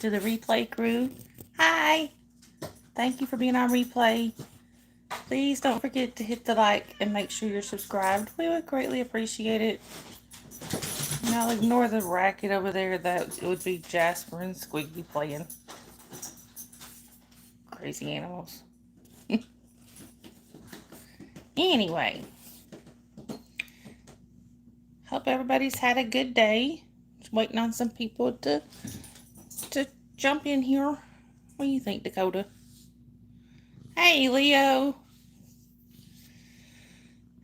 to the replay crew. Hi! Thank you for being on replay. Please don't forget to hit the like and make sure you're subscribed. We would greatly appreciate it. Now ignore the racket over there. That would be Jasper and Squiggy playing. Crazy animals. Anyway, hope everybody's had a good day. Just waiting on some people to jump in here. What do you think, Dakota? Hey, Leo.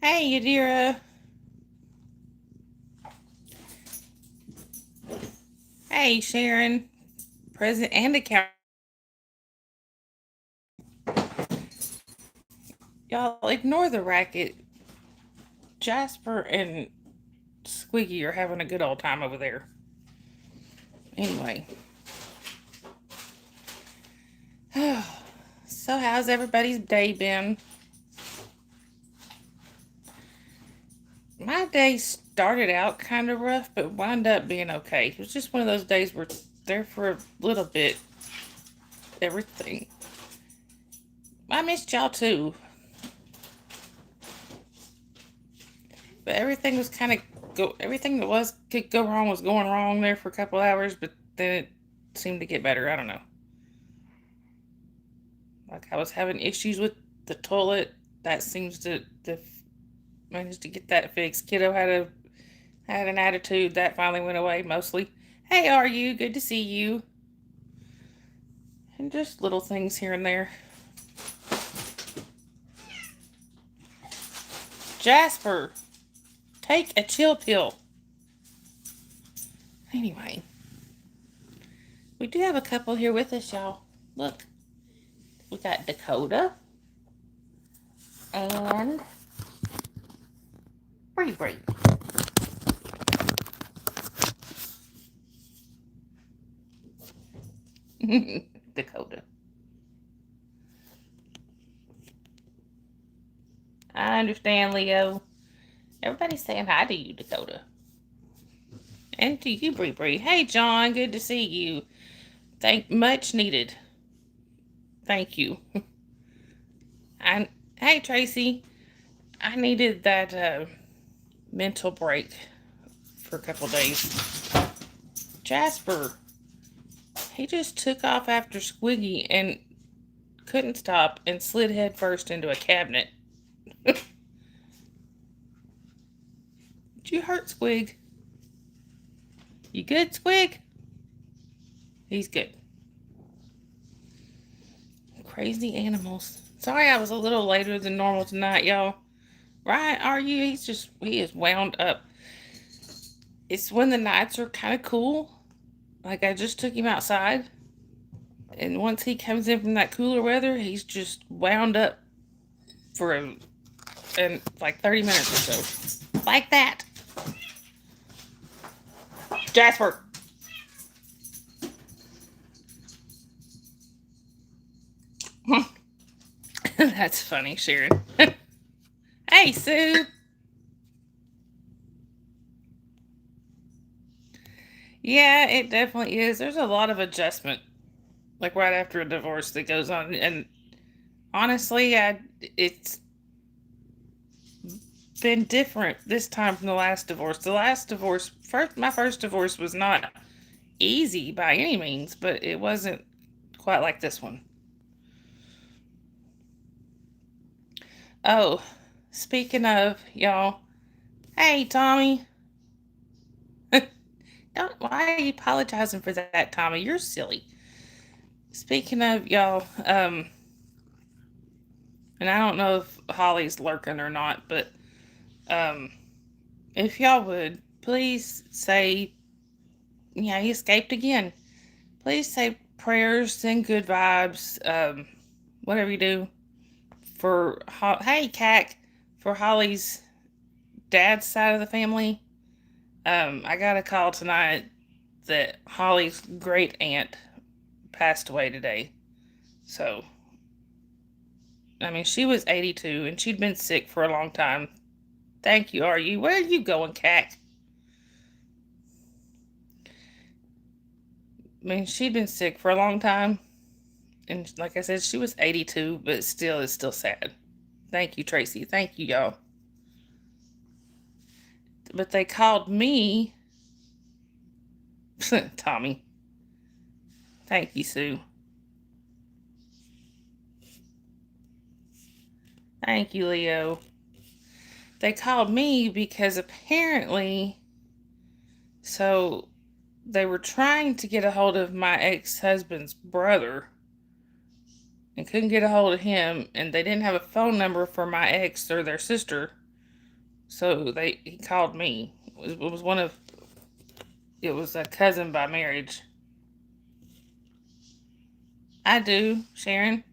Hey, Yadira. Hey, Sharon. President and account. Y'all ignore the racket. Jasper and Squeaky are having a good old time over there. Anyway. So how's everybody's day been? My day started out kind of rough, but wound up being okay. It was just one of those days where there for a little bit. Everything. I missed y'all too. But everything was kind of everything that could go wrong was going wrong there for a couple hours, but then it seemed to get better. I don't know. Like I was having issues with the toilet. That seems to manage to get that fixed. Kiddo had an attitude that finally went away mostly. Hey, are you? Good to see you. And just little things here and there. Jasper, take a chill pill. Anyway, we do have a couple here with us, y'all. Look, we got Dakota and Bree Bree. Dakota. I understand, Leo. Everybody's saying hi to you, Dakota. And to you, Bree Bree. Hey, John. Good to see you. Much needed. Thank you. And hey, Tracy. I needed that mental break for a couple days. Jasper. He just took off after Squiggy and couldn't stop and slid headfirst into a cabinet. Did you hurt Squig? You good, Squig? He's good. Crazy animals. Sorry I was a little later than normal tonight, y'all. Right, are you? He is wound up. It's when the nights are kind of cool. Like I just took him outside. And once he comes in from that cooler weather, he's just wound up for like 30 minutes or so. Like that. Jasper. That's funny, Sharon. Hey, Sue. Yeah, it definitely is. There's a lot of adjustment, like right after a divorce that goes on. And honestly, it's been different this time from the last divorce. The last divorce, my first divorce was not easy by any means, but it wasn't quite like this one. Oh, speaking of, y'all, hey, Tommy. Why are you apologizing for that, Tommy? You're silly. Speaking of, y'all, and I don't know if Holly's lurking or not, but if y'all would, please say, yeah, he escaped again. Please say prayers, send good vibes, whatever you do for, hey, Cac, for Holly's dad's side of the family. I got a call tonight that Holly's great aunt passed away today. So, I mean, she was 82 and she'd been sick for a long time. Thank you, are you? Where are you going, Cac? I mean, she'd been sick for a long time. And like I said, she was 82, but still, it's still sad. Thank you, Tracy. Thank you, y'all. But they called me. Tommy. Thank you, Sue. Thank you, Leo. They called me because apparently, so they were trying to get a hold of my ex-husband's brother and couldn't get a hold of him, and they didn't have a phone number for my ex or their sister, so he called me. It was a cousin by marriage. I do, Sharon.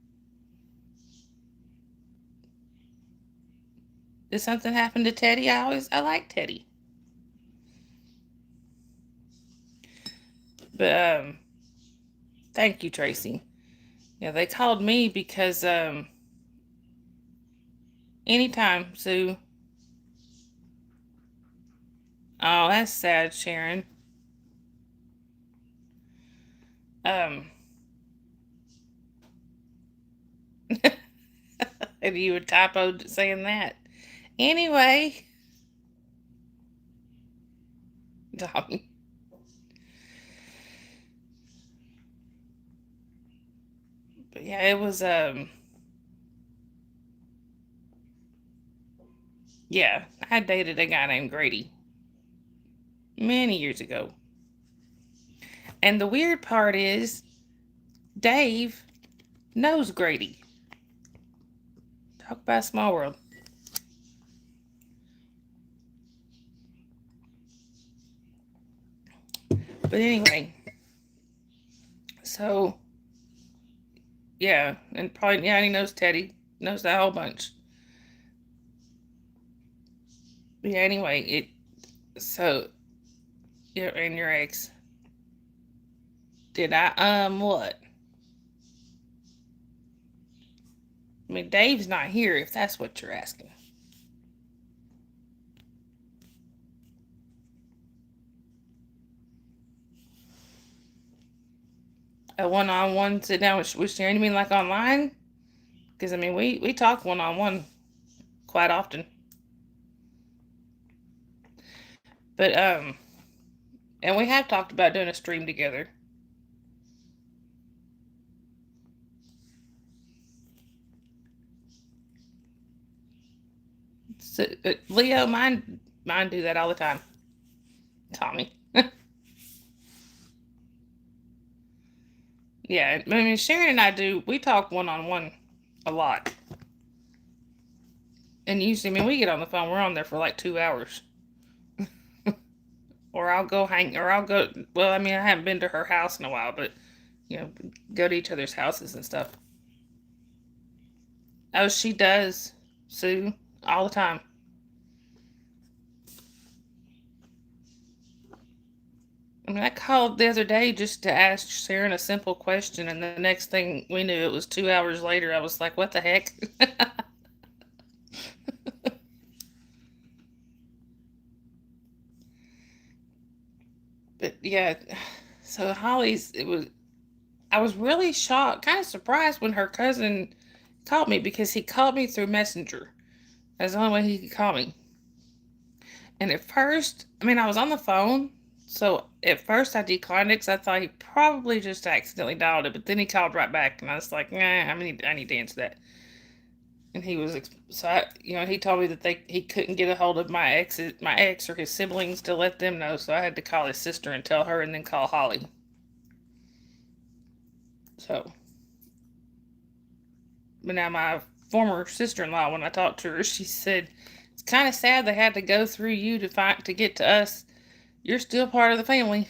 Did something happen to Teddy? I like Teddy. But thank you, Tracy. Yeah, they called me because anytime, Sue. Oh, that's sad, Sharon. Um and you were typoed saying that. Anyway, Tommy. But yeah, it was yeah, I dated a guy named Grady many years ago. And the weird part is Dave knows Grady. Talk about a small world. But anyway, so yeah, and probably yeah, and he knows Teddy, knows that whole bunch. Yeah, anyway, so yeah, and your ex. Did I what? I mean, Dave's not here if that's what you're asking. A one-on-one sit down with Sharon? You mean like online? Because I mean, we talk one-on-one quite often. But and we have talked about doing a stream together. So, Leo, mine do that all the time. Tommy. Yeah, I mean, Sharon and I do. We talk one-on-one a lot. And usually, I mean, we get on the phone. We're on there for like 2 hours. Or I'll go hang. Or I'll go. Well, I mean, I haven't been to her house in a while, but go to each other's houses and stuff. Oh, she does, Sue, all the time. I mean, I called the other day just to ask Sharon a simple question, and the next thing we knew, it was 2 hours later. I was like, what the heck? But yeah, so I was really shocked, kind of surprised when her cousin called me because he called me through Messenger. That's the only way he could call me. And at first, I mean, I was on the phone, so at first I declined it because I thought he probably just accidentally dialed it. But then he called right back, and I was like, nah, I need to answer that. And he was so he told me that he couldn't get a hold of my ex or his siblings to let them know, so I had to call his sister and tell her, and then call Holly. So, but now my former sister-in-law, when I talked to her, she said it's kind of sad they had to go through you to get to us. You're still part of the family.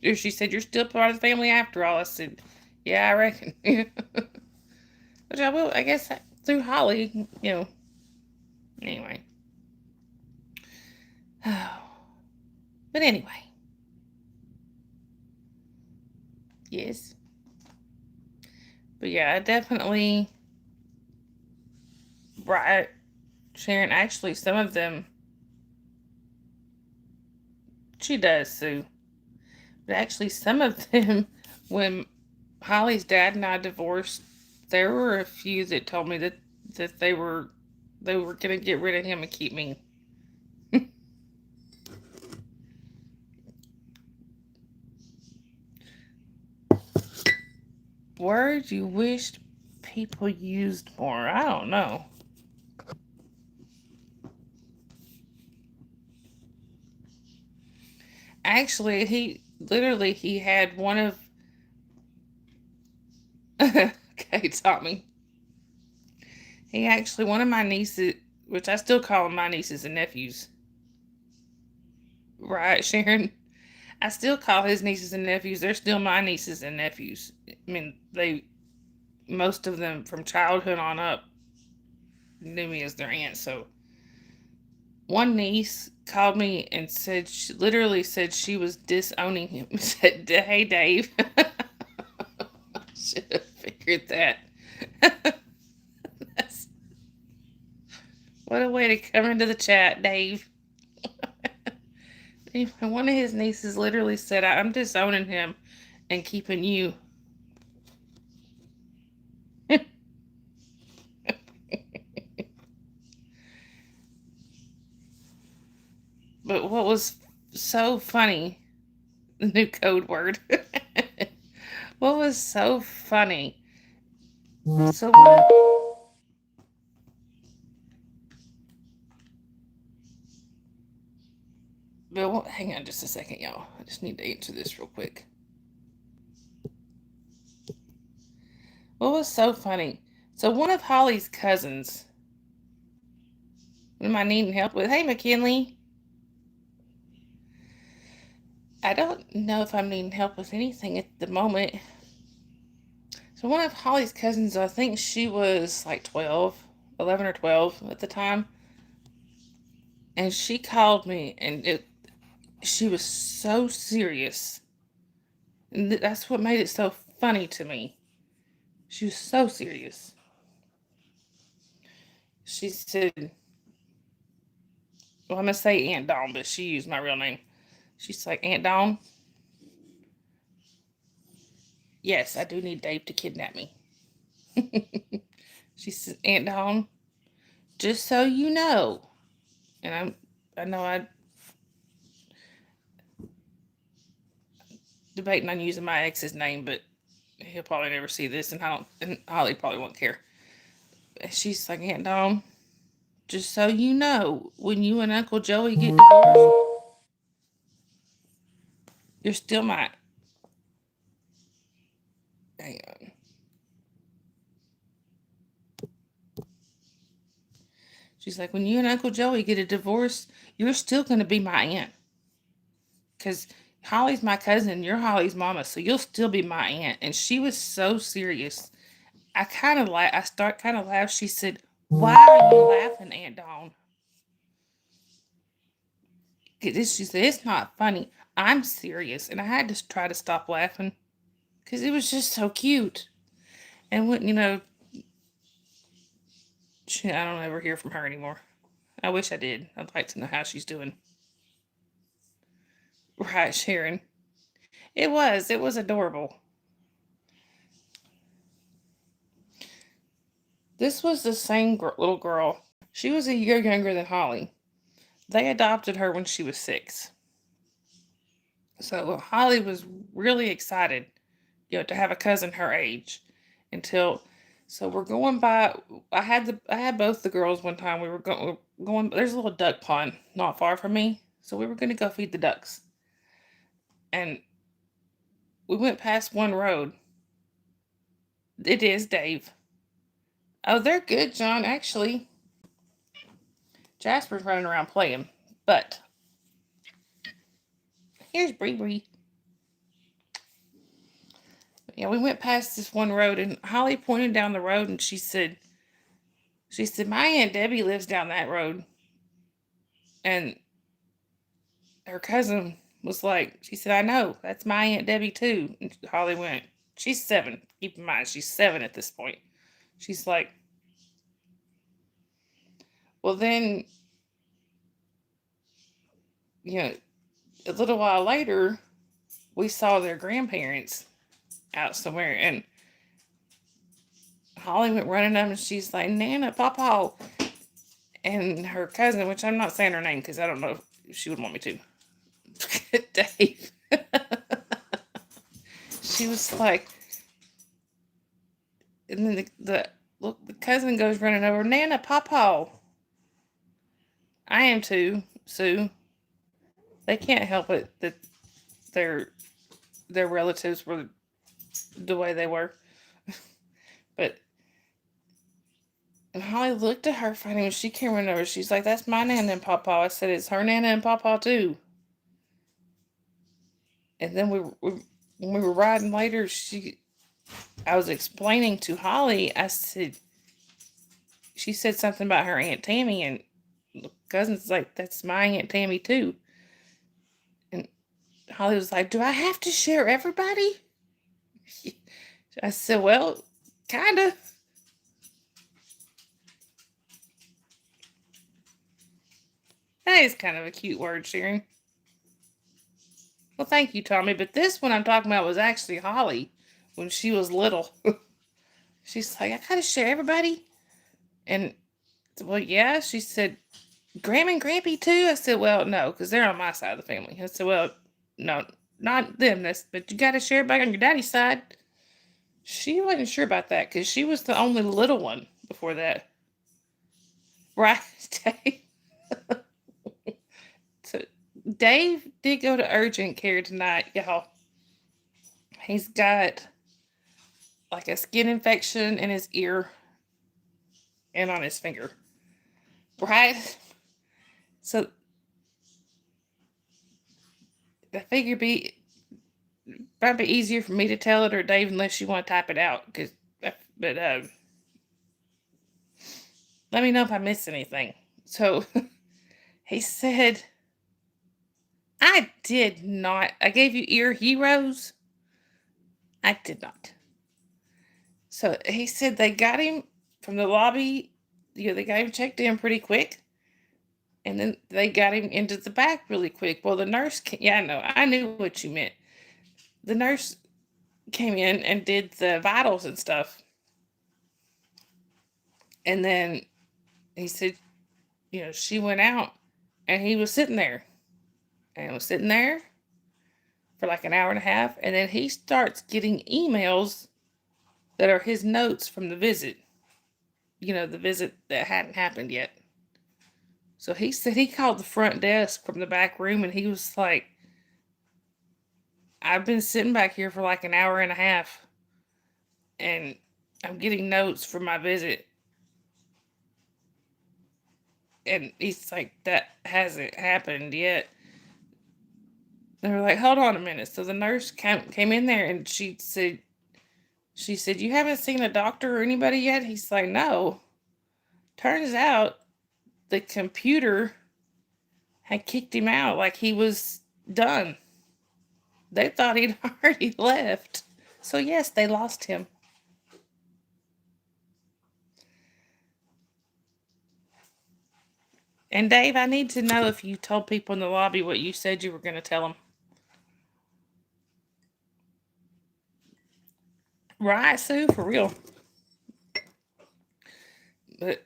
She said you're still part of the family after all. I said, yeah, I reckon. Which I will, I guess, through Holly, Anyway. But anyway. Yes. But yeah, I definitely brought Sharon. Actually, some of them she does, Sue. But actually, some of them, when Holly's dad and I divorced, there were a few that told me that they were gonna get rid of him and keep me. Words you wished people used more. I don't know. Actually, he had one of okay, Tommy. He actually one of my nieces, which I still call them my nieces and nephews. Right, Sharon? I still call his nieces and nephews. They're still my nieces and nephews. I mean, most of them from childhood on up knew me as their aunt. So one niece called me and said, she literally said she was disowning him. Said, "Hey, Dave." Should have figured that. What a way to come into the chat, Dave. Anyway, one of his nieces literally said, "I'm disowning him and keeping you." But what was so funny, the new code word. What was so funny? So Bill, hang on just a second, y'all. I just need to answer this real quick. What was so funny? So one of Holly's cousins, what am I needing help with? Hey, McKinley. I don't know if I'm needing help with anything at the moment. So one of Holly's cousins, I think she was like 12, 11 or 12 at the time. And she called me and she was so serious. And that's what made it so funny to me. She was so serious. She said, well, I'm going to say Aunt Dawn, but she used my real name. She's like, "Aunt Dawn, yes, I do need Dave to kidnap me." She said, "Aunt Dawn, just so you know," and I know I debating on using my ex's name, but he'll probably never see this, and Holly probably won't care. She's like, "Aunt Dawn, just so you know, when you and Uncle Joey get divorced, you're still mine." Hang on. She's like, "When you and Uncle Joey get a divorce, you're still going to be my aunt. Because Holly's my cousin, you're Holly's mama, so you'll still be my aunt." And she was so serious. I start kind of laugh. She said, "Why are you laughing, Aunt Dawn?" She said, "It's not funny. I'm serious." And I had to try to stop laughing because it was just so cute. And when, I don't ever hear from her anymore. I wish I did. I'd like to know how she's doing. Right, Sharon. It was adorable. This was the same little girl. She was a year younger than Holly. They adopted her when she was 6. So Holly was really excited, to have a cousin her age. Until, so we're going by. I had both the girls one time. We were going. There's a little duck pond not far from me, so we were going to go feed the ducks. And we went past one road. It is Dave. Oh, they're good, John. Actually, Jasper's running around playing, but here's Bree Bree. Yeah, we went past this one road, and Holly pointed down the road, and she said, "My Aunt Debbie lives down that road." And her cousin was like, she said, "I know, that's my Aunt Debbie too." And Holly went, she's 7. Keep in mind, she's 7 at this point. She's like, well, then, you know, a little while later, we saw their grandparents out somewhere, and Holly went running up and she's like, Nana, Papa. And her cousin, which I'm not saying her name because I don't know if she would want me to, Dave. She was like, and then the cousin goes running over, Nana, Papa. I am too, Sue. They can't help it that their relatives were the way they were. But and Holly looked at her funny when she came running over. She's like, "That's my Nana and Papa." I said, "It's her Nana and Papa too." And then when we were riding later, I was explaining to Holly. I said, she said something about her Aunt Tammy, and the cousin's like, "That's my Aunt Tammy too." And Holly was like, "Do I have to share everybody?" I said, "Well, kinda." That is kind of a cute word, sharing. Well, thank you, Tommy. But this one I'm talking about was actually Holly when she was little. She's like, I gotta share everybody. And, well, yeah, she said, Grandma and Grampy too? I said, well, no, because they're on my side of the family. I said, well, no, not them. But you gotta share everybody on your daddy's side. She wasn't sure about that because she was the only little one before that. Right, Dave? So Dave did go to urgent care tonight, y'all. He's got like a skin infection in his ear and on his finger. Right? So I figure might be easier for me to tell it or Dave unless you want to type it out. But let me know if I miss anything. So he said, I did not. I gave you ear heroes. I did not. So he said they got him from the lobby. They got him checked in pretty quick. And then they got him into the back really quick. Well, the nurse, yeah, I know. I knew what you meant. The nurse came in and did the vitals and stuff. And then he said, she went out and he was sitting there and was sitting there for like an hour and a half. And then he starts getting emails that are his notes from the visit, the visit that hadn't happened yet. So he said he called the front desk from the back room and he was like, I've been sitting back here for like an hour and a half and I'm getting notes from my visit. And he's like, that hasn't happened yet. They were like, hold on a minute. So the nurse came in there and she said, you haven't seen a doctor or anybody yet? He's like, no. Turns out the computer had kicked him out like he was done. They thought he'd already left. So yes, they lost him. And Dave, I need to know if you told people in the lobby what you said you were going to tell them. Right, Sue? For real. But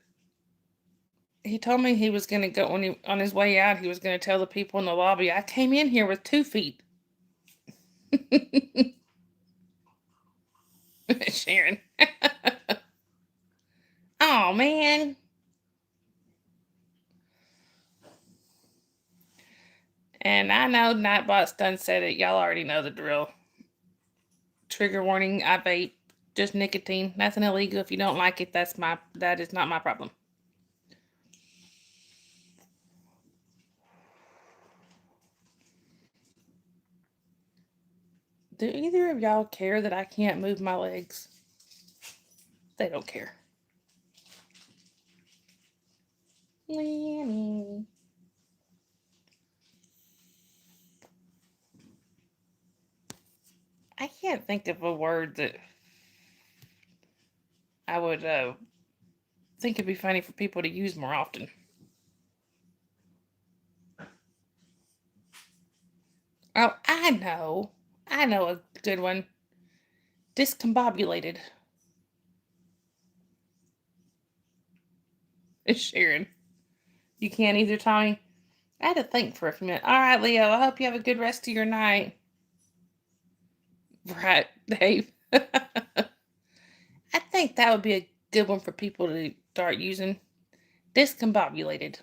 he told me he was going to go on his way out. He was going to tell the people in the lobby, I came in here with 2 feet. Sharon. Oh, man. And I know Nightbot's done said it. Y'all already know the drill. Trigger warning, I vape. Just nicotine. Nothing illegal. If you don't like it, that is not my problem. Do either of y'all care that I can't move my legs? They don't care. Lanny. I can't think of a word that I would think it'd be funny for people to use more often. Oh, I know. I know a good one. Discombobulated. It's Sharon. You can't either, Tommy? I had to think for a few minutes. All right, Leo. I hope you have a good rest of your night. Right, Dave. I think that would be a good one for people to start using. Discombobulated.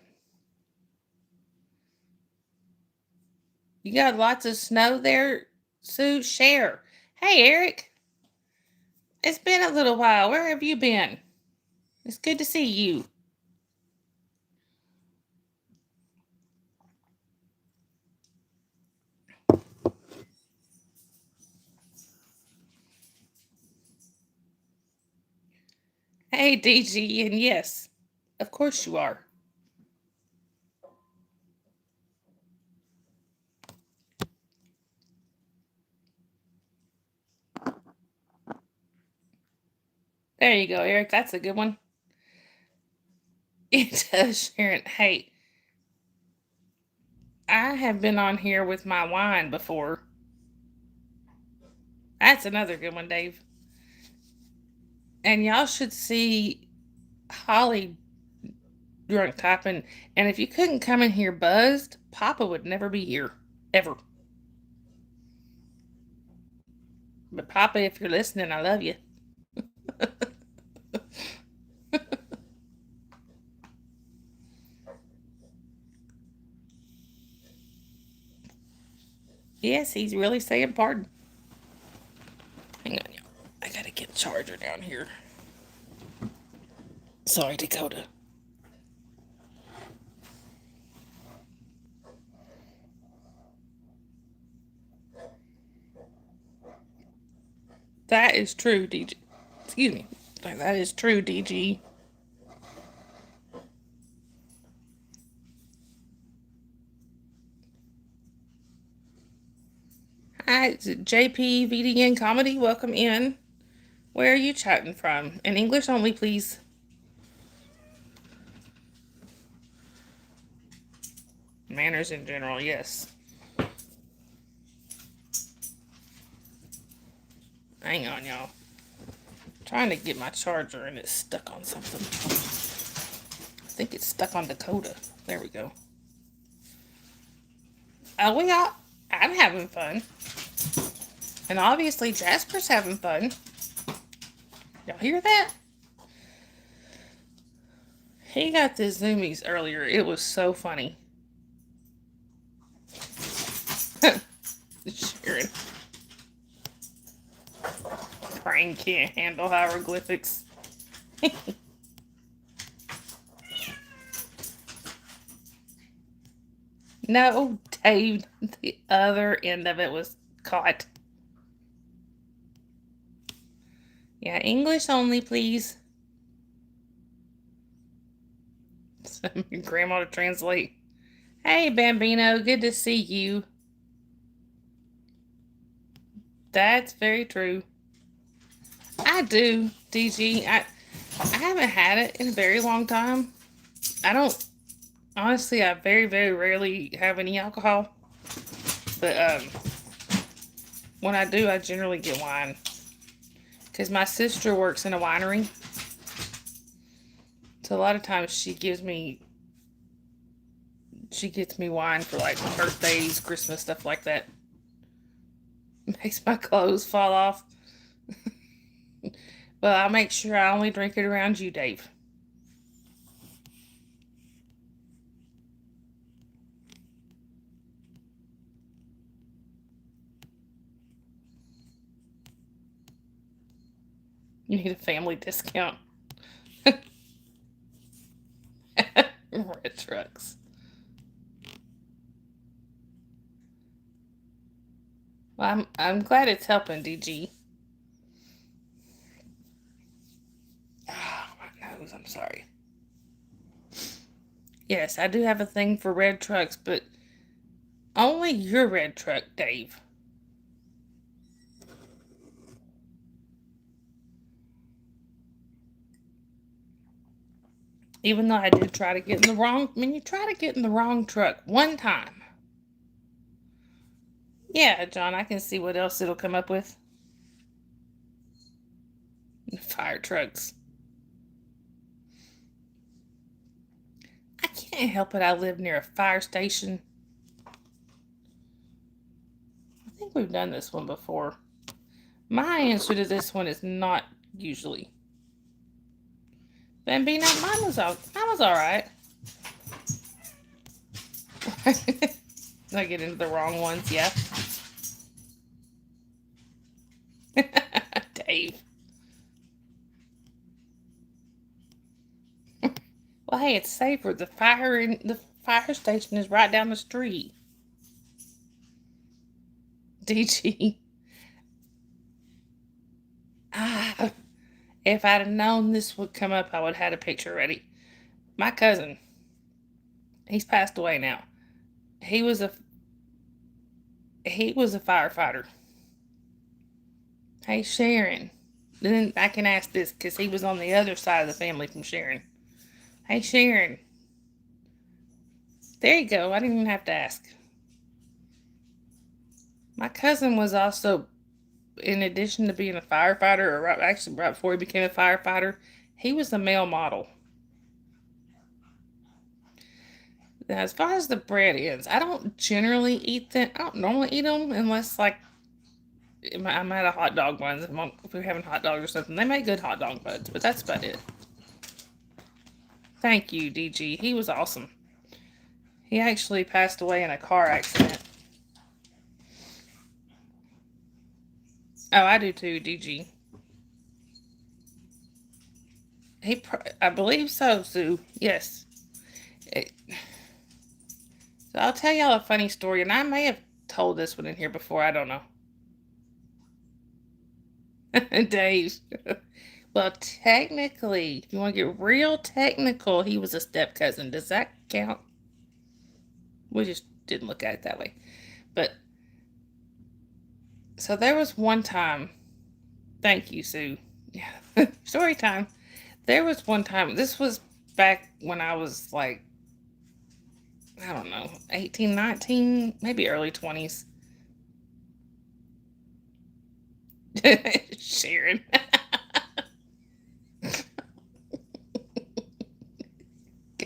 You got lots of snow there, Sue? Share. Hey, Eric. It's been a little while. Where have you been? It's good to see you. Hey, DG, and yes, of course you are. There you go, Eric. That's a good one. It does, Sharon. Hey, I have been on here with my wine before. That's another good one, Dave. And y'all should see Holly drunk typing. And if you couldn't come in here buzzed, Papa would never be here. Ever. But Papa, if you're listening, I love you. Yes, he's really saying pardon. Hang on, y'all. I gotta get the charger down here. Sorry, Dakota. That is true, DG. Excuse me. That is true, DG. Hi, it's JP VDN Comedy. Welcome in. Where are you chatting from? In English only, please. Manners in general, yes. Hang on, y'all. Trying to get my charger and it's stuck on something. I think it's stuck on Dakota. There we go. Oh, I'm having fun. And obviously Jasper's having fun. Y'all hear that? He got the zoomies earlier. It was so funny. Sharon. Brain can't handle hieroglyphics. No, Dave, the other end of it was caught. Yeah, English only, please. Send your grandma to translate. Hey, Bambino, good to see you. That's very true. I do, DG. I haven't had it in a very long time. I don't, honestly, I very, very rarely have any alcohol. But when I do, I generally get wine. Because my sister works in a winery. So a lot of times she gets me wine for like birthdays, Christmas, stuff like that. Makes my clothes fall off. But I make sure I only drink it around you, Dave. You need a family discount. Red trucks. Well, I'm glad it's helping, DG. Oh, my nose. I'm sorry. Yes, I do have a thing for red trucks, but only your red truck, Dave. Even though I did try to get in the wrong, you try to get in the wrong truck one time. Yeah, John, I can see what else it'll come up with. Fire trucks. I can't help it. I live near a fire station. I think we've done this one before. My answer to this one is not usually. Bambino, mine was all right. I get into the wrong ones, yeah. Dave. Well, hey, it's safer. The fire station is right down the street. DG. Ah, if I'd have known this would come up, I would have had a picture ready. My cousin, he's passed away now. He was a firefighter. Hey, Sharon. Then I can ask this because he was on the other side of the family from Sharon. Hey, Sharon. There you go. I didn't even have to ask. My cousin was also, in addition to being a firefighter, or right before he became a firefighter, he was a male model. Now, as far as the bread ends, I don't generally eat them. I don't normally eat them unless, like, I'm at a hot dog buns. If we're having hot dogs or something, they make good hot dog buns, but that's about it. Thank you, DG. He was awesome. He actually passed away in a car accident. Oh, I do too, DG. I believe so, Sue. Yes. So I'll tell y'all a funny story, and I may have told this one in here before. I don't know. Dave. Well, technically, if you want to get real technical, he was a step cousin. Does that count? We just didn't look at it that way. But, so there was one time. Thank you, Sue. Yeah. Story time. There was one time. This was back when I was like, I don't know, 18, 19, maybe early 20s. Sharon.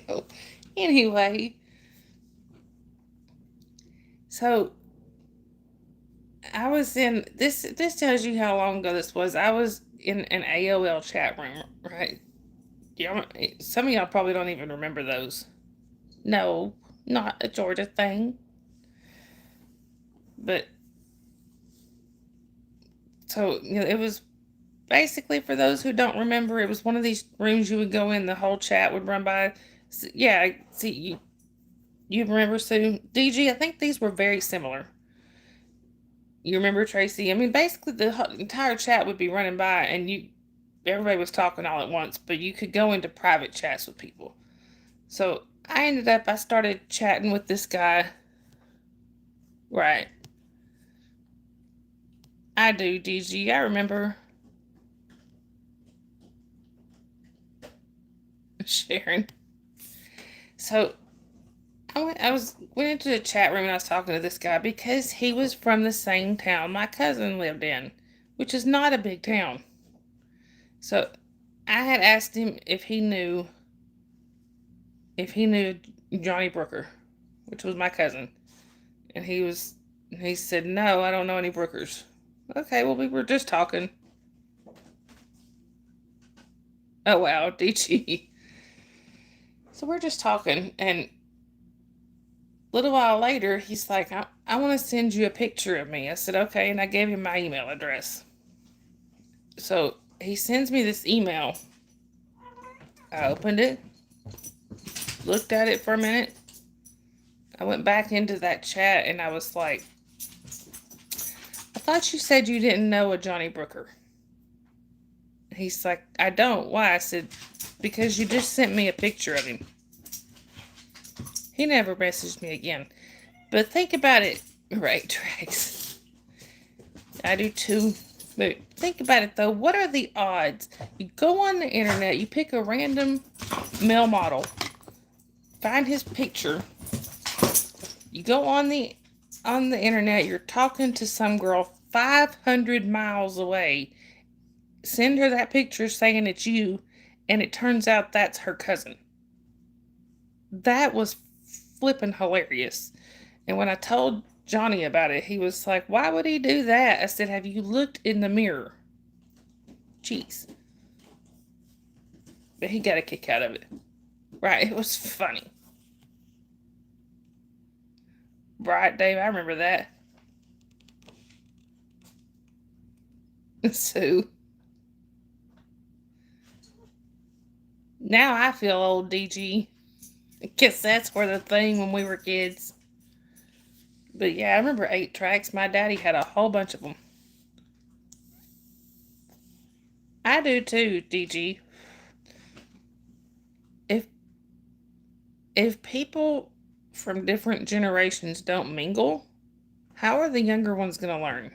Go. Anyway, so I was in this. This tells you how long ago this was. I was in an AOL chat room, right? Yeah, some of y'all probably don't even remember those. No, not a Georgia thing. But so it was basically, for those who don't remember, it was one of these rooms you would go in, the whole chat would run by. So, yeah, see you remember, Sue? DG, I think these were very similar. You remember, Tracy? I mean, basically the entire chat would be running by, and everybody was talking all at once, but you could go into private chats with people. So I started chatting with this guy. Right. I do, DG. I remember. Sharon. So went into the chat room and I was talking to this guy because he was from the same town my cousin lived in, which is not a big town. So I had asked him if he knew Johnny Brooker, which was my cousin, and he said, "No, I don't know any Brookers." Okay, well, we were just talking. Oh wow, DG. So we're just talking, and a little while later, he's like, I want to send you a picture of me. I said, okay, and I gave him my email address. So he sends me this email. I opened it, looked at it for a minute. I went back into that chat, and I was like, I thought you said you didn't know a Johnny Brooker. He's like, I don't. Why? I said, because you just sent me a picture of him. He never messaged me again. But think about it. Right, Trax. I do too. But think about it, though. What are the odds? You go on the internet, you pick a random male model, find his picture, you go on the on the internet, you're talking to some girl 500 miles away. Send her that picture saying it's you, and it turns out that's her cousin. That was flipping hilarious. And when I told Johnny about it, he was like, "Why would he do that?" I said, "Have you looked in the mirror?" Jeez. But he got a kick out of it. Right, it was funny. Right, Dave, I remember that. So now I feel old, DG. Guess that's where the thing when we were kids. But yeah, I remember 8 tracks. My daddy had a whole bunch of them. I do too, DG. If if people from different generations don't mingle, how are the younger ones going to learn?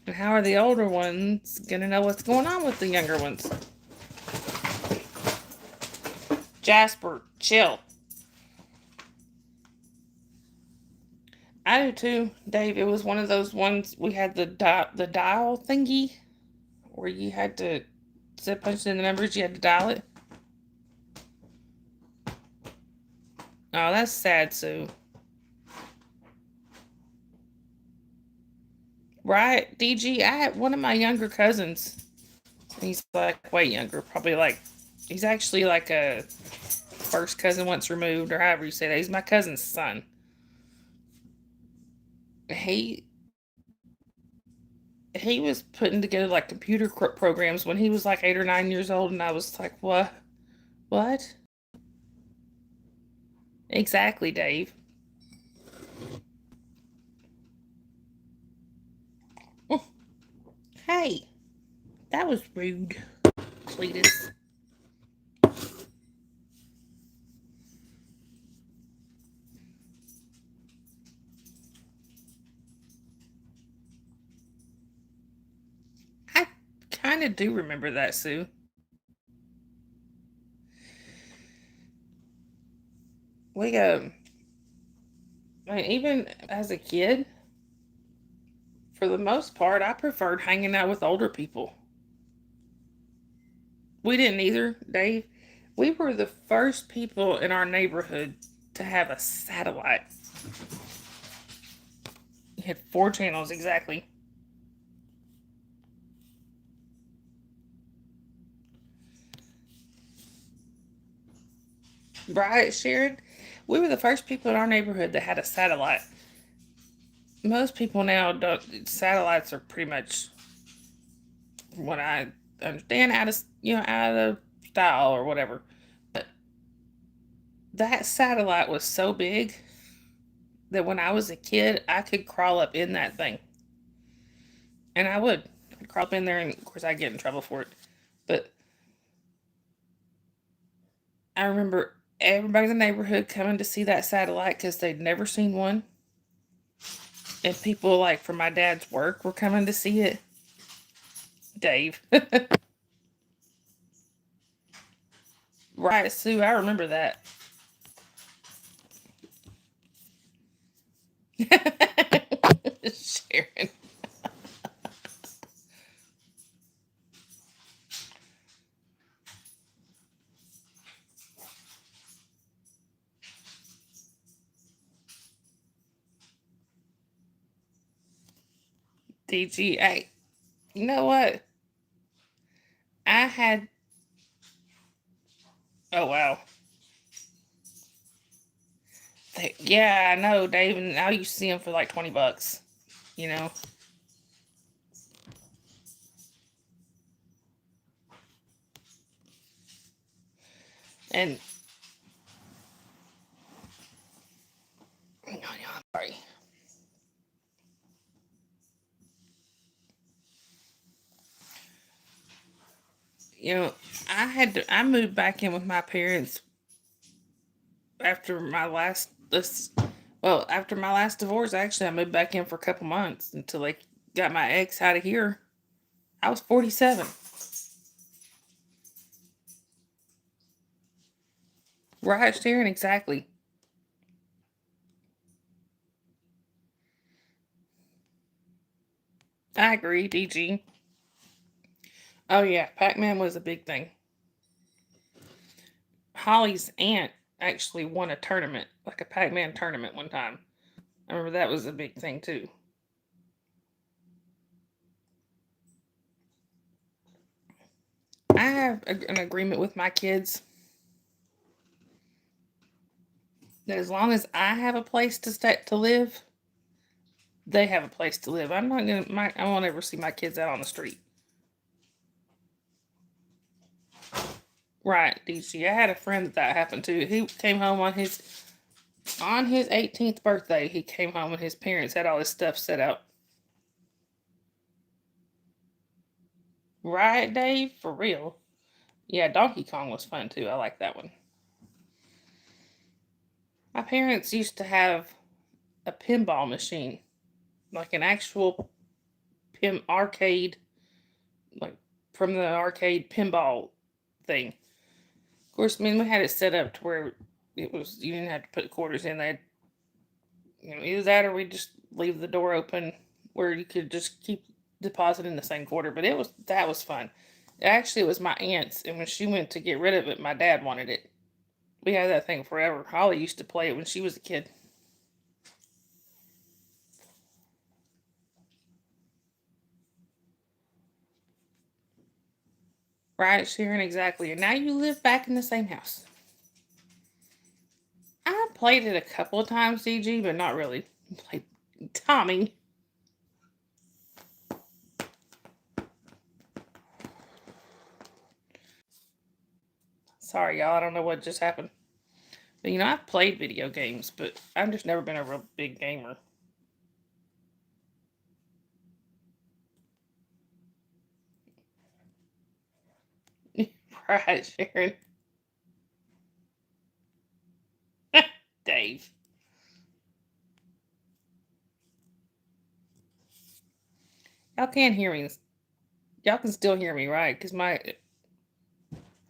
And how are the older ones going to know what's going on with the younger ones? Jasper, chill. I do too, Dave. It was one of those ones we had the dial thingy where you had to instead punch in the numbers, you had to dial it. Oh, that's sad, Sue. Right, DG. I had one of my younger cousins. He's like way younger, probably like he's actually like a first cousin once removed, or however you say that. He's my cousin's son. He he was putting together like computer programs when he was like 8 or 9 years old, and I was like, what? What? Exactly, Dave. Hey, that was rude, Cletus. I kind of do remember that, Sue. We I mean, even as a kid, for the most part, I preferred hanging out with older people. We didn't either, Dave. We were the first people in our neighborhood to have a satellite. It had 4 channels exactly. Right, Sharon? We were the first people in our neighborhood that had a satellite. Most people now don't. Satellites are pretty much, from what I understand, out of style or whatever. But that satellite was so big that when I was a kid, I could crawl up in that thing, and I would I'd crawl up in there, and of course I'd get in trouble for it. But I remember everybody in the neighborhood coming to see that satellite because they'd never seen one, and people like from my dad's work were coming to see it. Dave, right, Sue? I remember that. Sharon. DGA. You know what? I had. Oh wow. Yeah, I know, Dave. And now you see them for like $20. You know. And hang on, I'm sorry. You know, I moved back in with my parents after my last this after my last divorce. Actually, I moved back in for a couple months until they got my ex out of here. I was 47. Right, Sharon, exactly. I agree, DG. Oh, yeah. Pac-Man was a big thing. Holly's aunt actually won a tournament, like a Pac-Man tournament one time. I remember that was a big thing, too. I have an agreement with my kids that as long as I have a place to live, they have a place to live. I'm not gonna. I won't ever see my kids out on the street. Right, DC. I had a friend that happened to. He came home on his 18th birthday. He came home and his parents had all his stuff set out. Right, Dave? For real. Yeah, Donkey Kong was fun too. I like that one. My parents used to have a pinball machine, like an actual arcade, like from the arcade pinball thing. Of course, I mean we had it set up to where it was you didn't have to put quarters in. They, either that or we just leave the door open where you could just keep depositing the same quarter. But that was fun. Actually, it was my aunt's, and when she went to get rid of it, my dad wanted it. We had that thing forever. Holly used to play it when she was a kid. Right, Sharon, exactly. And now you live back in the same house. I played it a couple of times, DG, but not really. I played Tommy. Sorry, y'all. I don't know what just happened. But I've played video games, but I've just never been a real big gamer. Right, Sharon. Dave. Y'all can't hear me. Y'all can still hear me, right? Because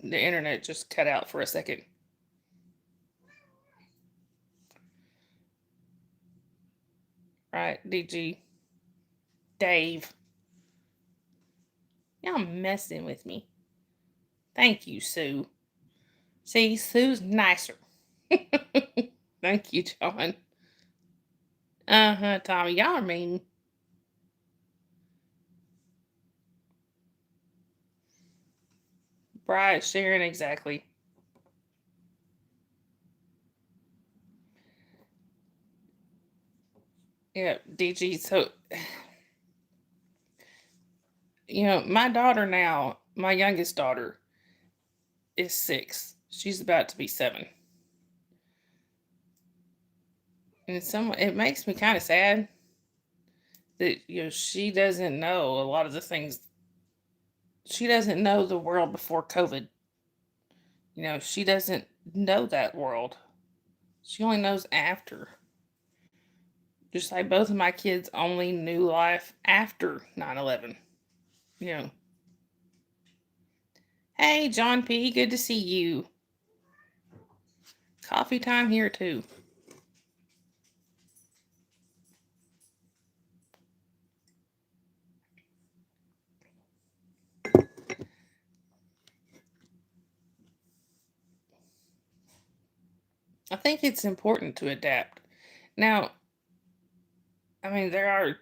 the internet just cut out for a second. Right, DG. Dave. Y'all messing with me. Thank you, Sue. See, Sue's nicer. Thank you, John. Uh-huh, Tommy. Y'all are mean. Right, Sharon, exactly. Yeah, DG. So, my daughter now, my youngest daughter, is 6. She's about to be 7. And it makes me kind of sad that, she doesn't know a lot of the things. She doesn't know the world before COVID. She doesn't know that world. She only knows after. Just like both of my kids only knew life after 9/11. You know. Hey, John P. Good to see you. Coffee time here, too. I think it's important to adapt. Now, I mean, there are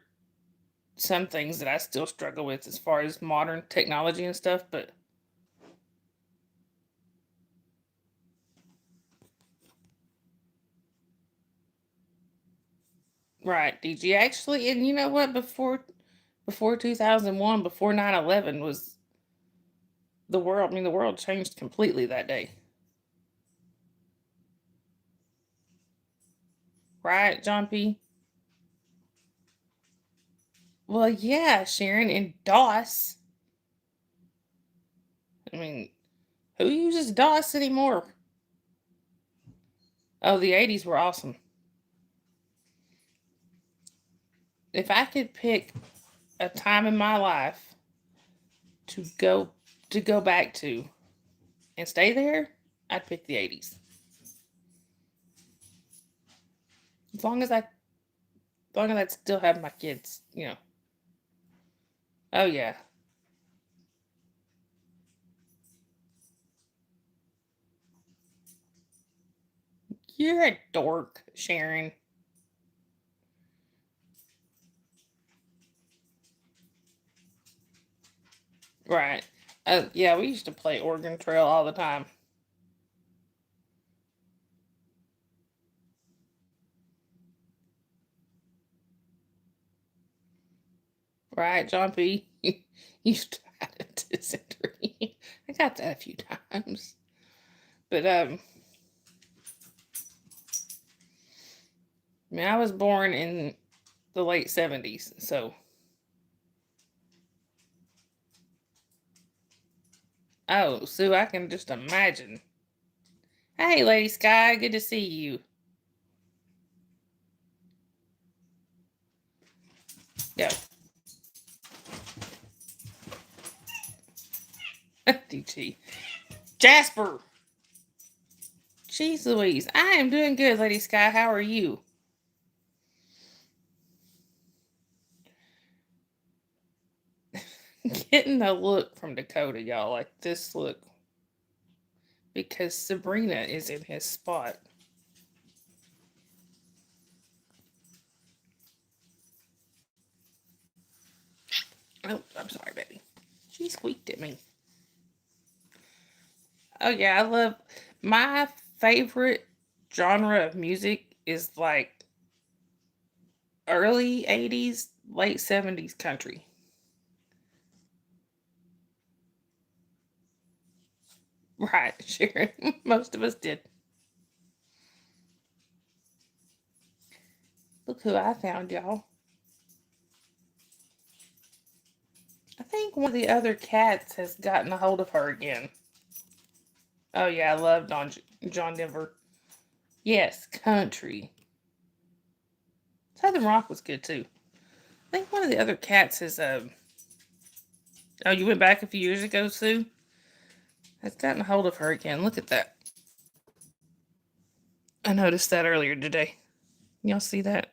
some things that I still struggle with as far as modern technology and stuff, but right, DG actually, and you know what? Before 2001, before 9/11 was the world. I mean, the world changed completely that day. Right, John P. Well, yeah, Sharon and DOS. I mean, who uses DOS anymore? Oh, the 80s were awesome. If I could pick a time in my life to go back to and stay there, I'd pick the 80s. As long as I still have my kids. Oh, yeah. You're a dork, Sharon. Right. Yeah, we used to play Oregon Trail all the time. Right, John P. used to have a dysentery. I got that a few times. But I mean, I was born in the late 70s, so oh, Sue, I can just imagine. Hey, Lady Sky, good to see you. Yeah. DG. Jasper! Jeez Louise. I am doing good, Lady Sky. How are you? Getting a look from Dakota, y'all. Like this look. Because Sabrina is in his spot. Oh, I'm sorry, baby. She squeaked at me. Oh, yeah, I love my favorite genre of music is like early 80s, late 70s country. Right, Sharon. Most of us did. Look who I found, y'all. I think one of the other cats has gotten a hold of her again. Oh, yeah, I love John Denver. Yes, country. Southern Rock was good too. I think one of the other cats is oh, you went back a few years ago, Sue? Has gotten a hold of her again. Look at that. I noticed that earlier today. Y'all see that?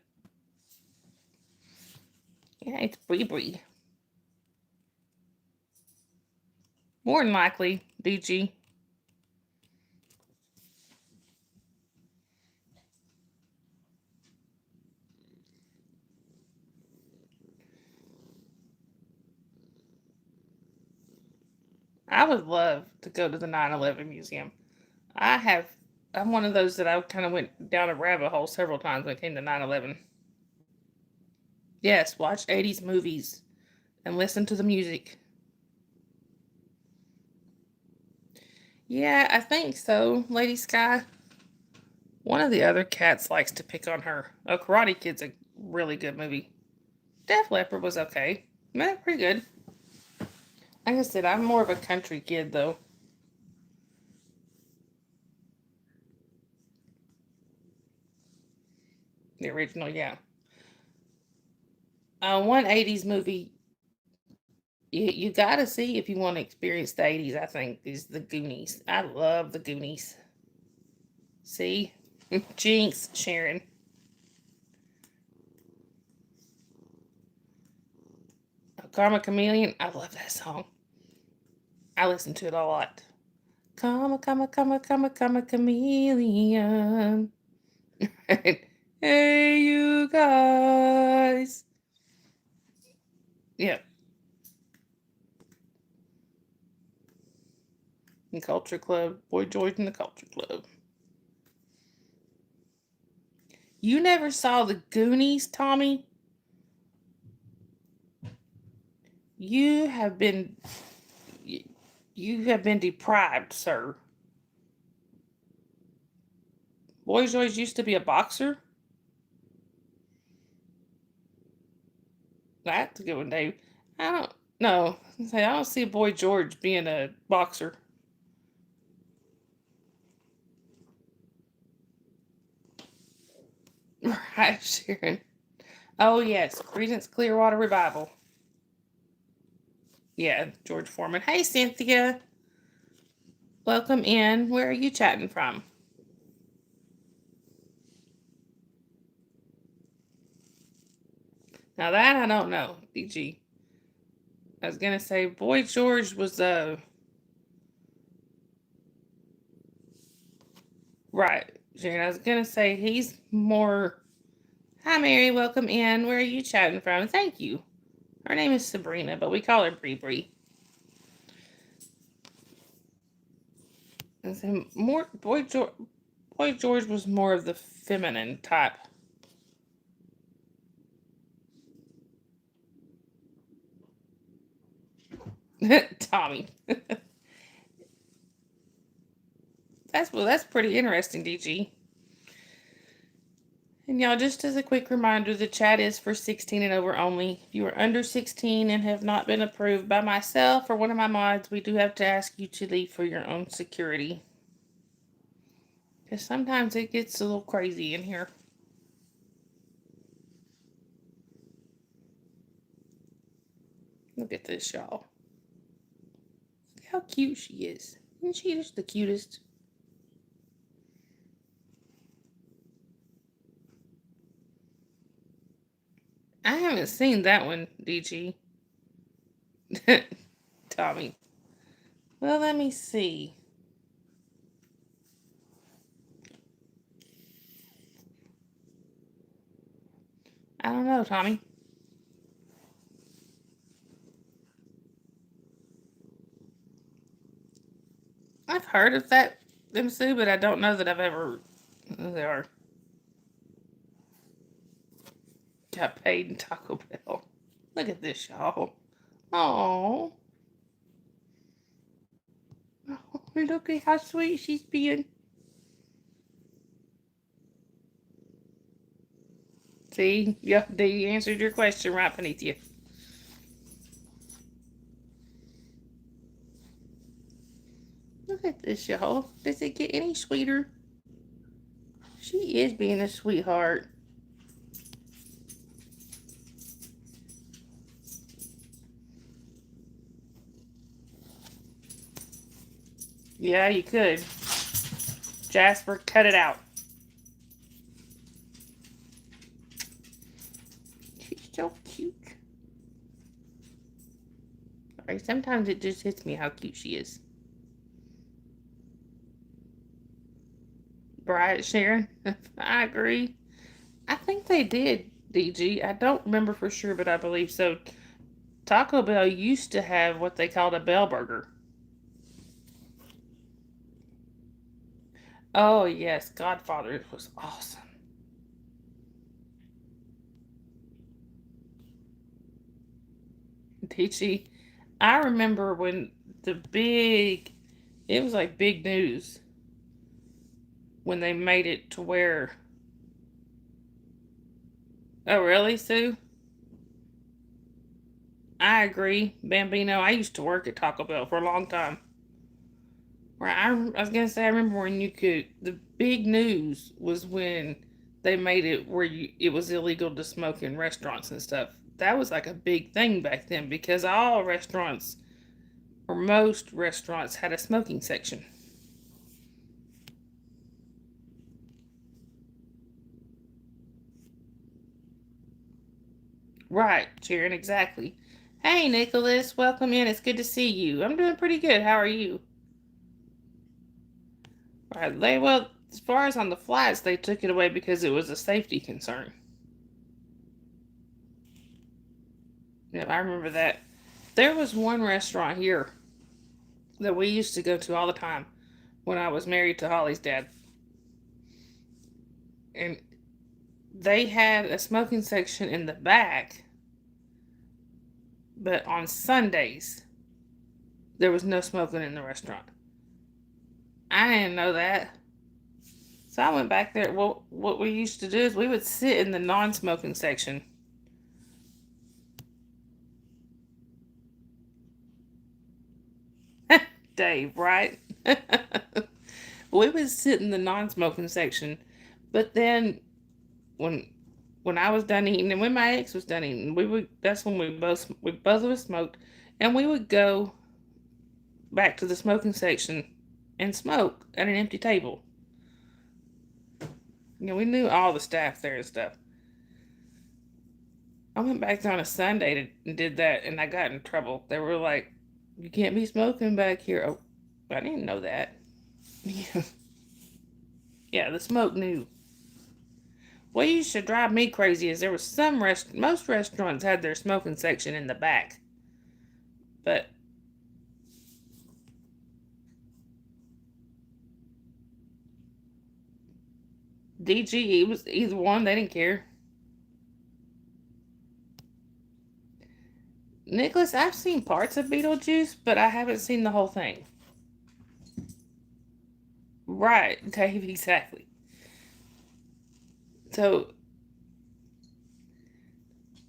Yeah, it's Bree Bree. More than likely, DG. I would love to go to the 9/11 museum. I have. I'm one of those that I kind of went down a rabbit hole several times when it came to 9/11. Yes, watch 80s movies and listen to the music. Yeah, I think so, Lady Sky. One of the other cats likes to pick on her. Oh, Karate Kid's a really good movie. Def Leppard was okay. Man, pretty good. Like I said, I'm more of a country kid, though. The original, yeah. One 80s movie you got to see if you want to experience the 80s, I think, is The Goonies. I love The Goonies. See? Jinx, Sharon. Karma Chameleon, I love that song. I listen to it a lot. Karma, chameleon. Hey, you guys. Yeah. And Culture Club. Boy George and the Culture Club. You never saw the Goonies, Tommy? You have been you have been deprived, sir. Boy George used to be a boxer. That's a good one, Dave. I don't know. I don't see Boy George being a boxer. Right, Sharon. Oh yes, Creedence Clearwater Revival. Yeah, George Foreman. Hey, Cynthia. Welcome in. Where are you chatting from? Now that I don't know, DG. I was gonna say Boy George was right, Sharon. I was gonna say he's more. Hi, Mary. Welcome in. Where are you chatting from? Thank you. Her name is Sabrina, but we call her Bree Bree. And so more Boy George was more of the feminine type. Tommy. That's pretty interesting, DG. And y'all, just as a quick reminder, the chat is for 16 and over only. If you are under 16 and have not been approved by myself or one of my mods, we do have to ask you to leave for your own security. Because sometimes it gets a little crazy in here. Look at this, y'all. Look how cute she is. Isn't she just the cutest? I haven't seen that one, DG. Tommy. Well, let me see. I don't know, Tommy. I've heard of them, Sue, but I don't know that I've ever. They are. Got paid in Taco Bell. Look at this, y'all. Oh, look at how sweet she's being. See, yeah, they answered your question right beneath you. Look at this, y'all. Does it get any sweeter? She is being a sweetheart. Yeah, you could. Jasper, cut it out. She's so cute. Sorry, sometimes it just hits me how cute she is. Right, Sharon? I agree. I think they did, DG. I don't remember for sure, but I believe so. Taco Bell used to have what they called a Bell Burger. Oh, yes, Godfather was awesome. DG, I remember when it was like big news when they made it to where. Oh, really, Sue? I agree, Bambino. I used to work at Taco Bell for a long time. Where I was gonna say, I remember when the big news was when they made it where it was illegal to smoke in restaurants and stuff. That was like a big thing back then because all restaurants, or most restaurants, had a smoking section. Right, Sharon, exactly. Hey, Nicholas, welcome in. It's good to see you. I'm doing pretty good. How are you? Right, well, as far as on the flats, they took it away because it was a safety concern. Yeah, I remember that. There was one restaurant here that we used to go to all the time when I was married to Holly's dad. And they had a smoking section in the back, but on Sundays, there was no smoking in the restaurant. I didn't know that. So I went back there. Well, what we used to do is we would sit in the non smoking section. Dave, right? We would sit in the non smoking section. But then when when I was done eating and when my ex was done eating, that's when we both of us smoked, and we would go back to the smoking section and smoke at an empty table. We knew all the staff there and stuff. I went back there on a Sunday and did that, and I got in trouble. They were like, "You can't be smoking back here." Oh, I didn't know that. Yeah, the smoke knew. What used to drive me crazy is there was most restaurants had their smoking section in the back, but DG, it was either one. They didn't care. Nicholas, I've seen parts of Beetlejuice, but I haven't seen the whole thing. Right, Dave, exactly. So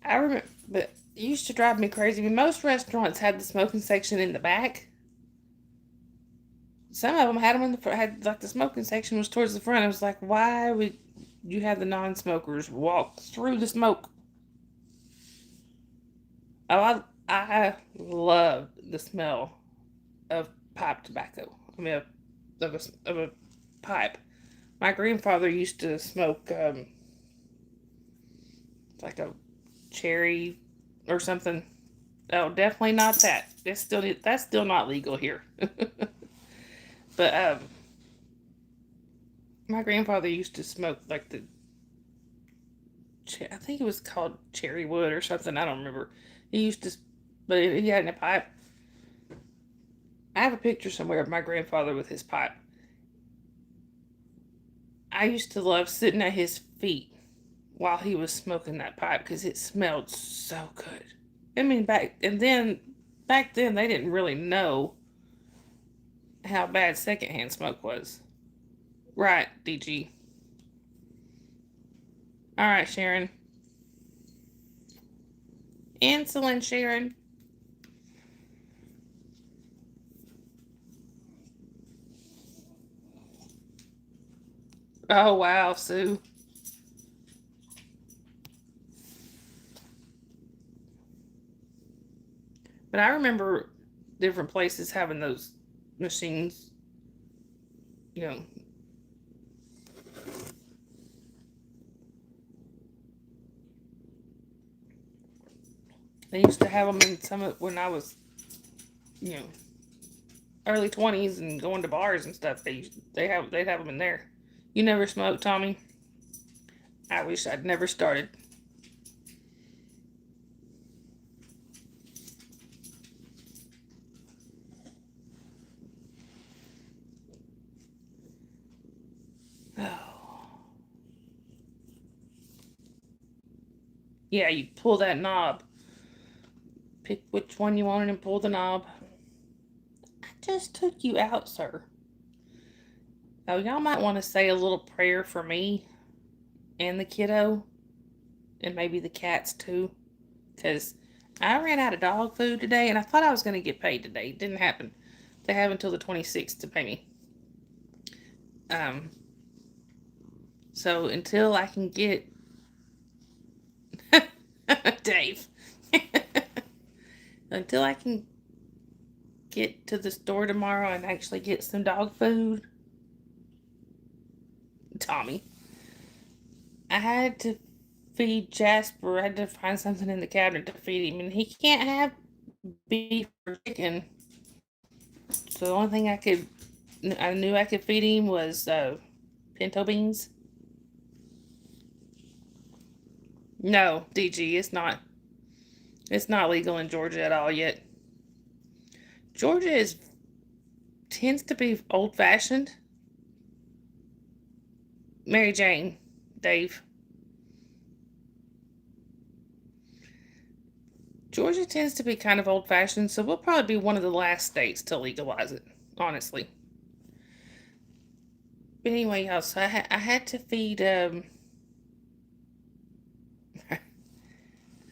I remember, but it used to drive me crazy. Most restaurants had the smoking section in the back. Some of them had them in the front. Had like the smoking section was towards the front. I was like, why would you have the non-smokers walk through the smoke? Oh, I love the smell of pipe tobacco. I mean, of a pipe. My grandfather used to smoke like a cherry or something. Oh, definitely not that. That's still not legal here. But my grandfather used to smoke like I think it was called cherry wood or something. I don't remember. He used to, but he had in a pipe. I have a picture somewhere of my grandfather with his pipe. I used to love sitting at his feet while he was smoking that pipe because it smelled so good. I mean, back then they didn't really know how bad secondhand smoke was. Right, DG. All right, Sharon. Insulin, Sharon. Oh wow, Sue. But I remember different places having those machines. You know, they used to have them in some of when I was, you know, early 20s and going to bars and stuff. They'd have them in there. You never smoked, Tommy? I wish I'd never started. Oh, yeah, you pull that knob. Pick which one you wanted and pull the knob. I just took you out, sir. Oh, y'all might want to say a little prayer for me and the kiddo, and maybe the cats too, because I ran out of dog food today, and I thought I was going to get paid today. It didn't happen. They have until the 26th to pay me. Um, so until I can get Dave, until I can get to the store tomorrow and actually get some dog food, Tommy, I had to feed Jasper. I had to find something in the cabinet to feed him, and he can't have beef or chicken. So the only thing I knew I could feed him was pinto beans. No, DG, it's not. It's not legal in Georgia at all yet. Georgia is tends to be old fashioned. Mary Jane, Dave. Georgia tends to be kind of old fashioned, so we'll probably be one of the last states to legalize it, honestly. But anyway, y'all, so I had to feed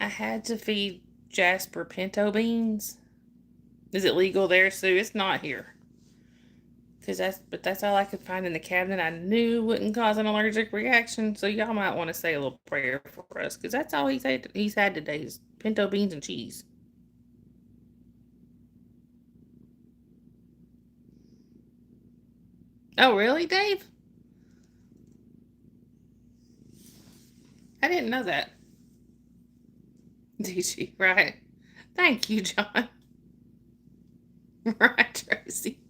I had to feed Jasper pinto beans. Is it legal there, Sue? It's not here. But that's all I could find in the cabinet. I knew wouldn't cause an allergic reaction, so y'all might want to say a little prayer for us, because that's all he's had today is pinto beans and cheese. Oh, really, Dave? I didn't know that. DG, right? Thank you, John. Right, Tracy.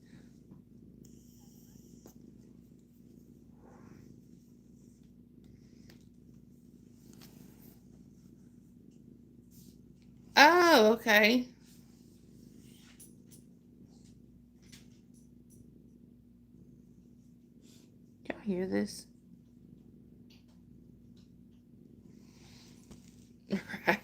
Oh, okay. Y'all hear this? Right.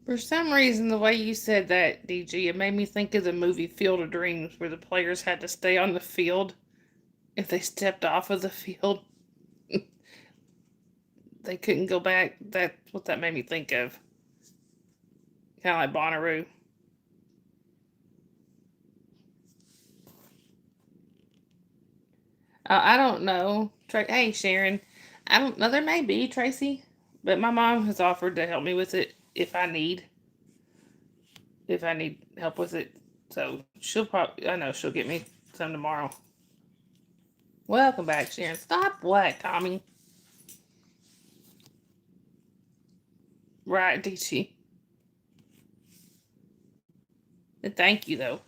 For some reason, the way you said that, DG, it made me think of the movie Field of Dreams, where the players had to stay on the field. If they stepped off of the field, they couldn't go back. That's what that made me think of. Kind of like Bonnaroo. I don't know. Hey, Sharon. I don't know. There may be, Tracy. But my mom has offered to help me with it if I need. If I need help with it. So she'll probably, I know she'll get me some tomorrow. Welcome back, Sharon. Stop what, Tommy? Right, DG. Thank you, though.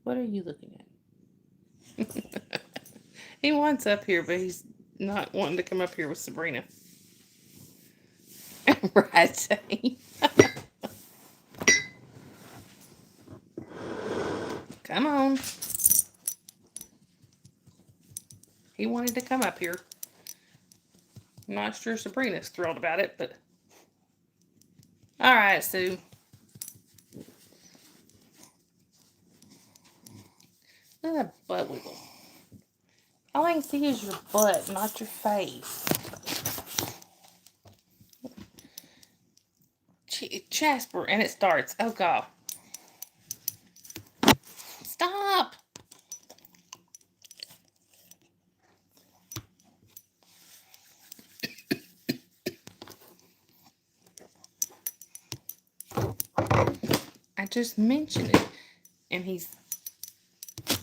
What are you looking at? He wants up here, but he's not wanting to come up here with Sabrina. Right, come on. He wanted to come up here. I'm not sure Sabrina's thrilled about it, but. All right, Sue. Look at that butt wiggle. All I can see is your butt, not your face. Jasper, and it starts. Oh, God. Stop. I just mentioned it, and he's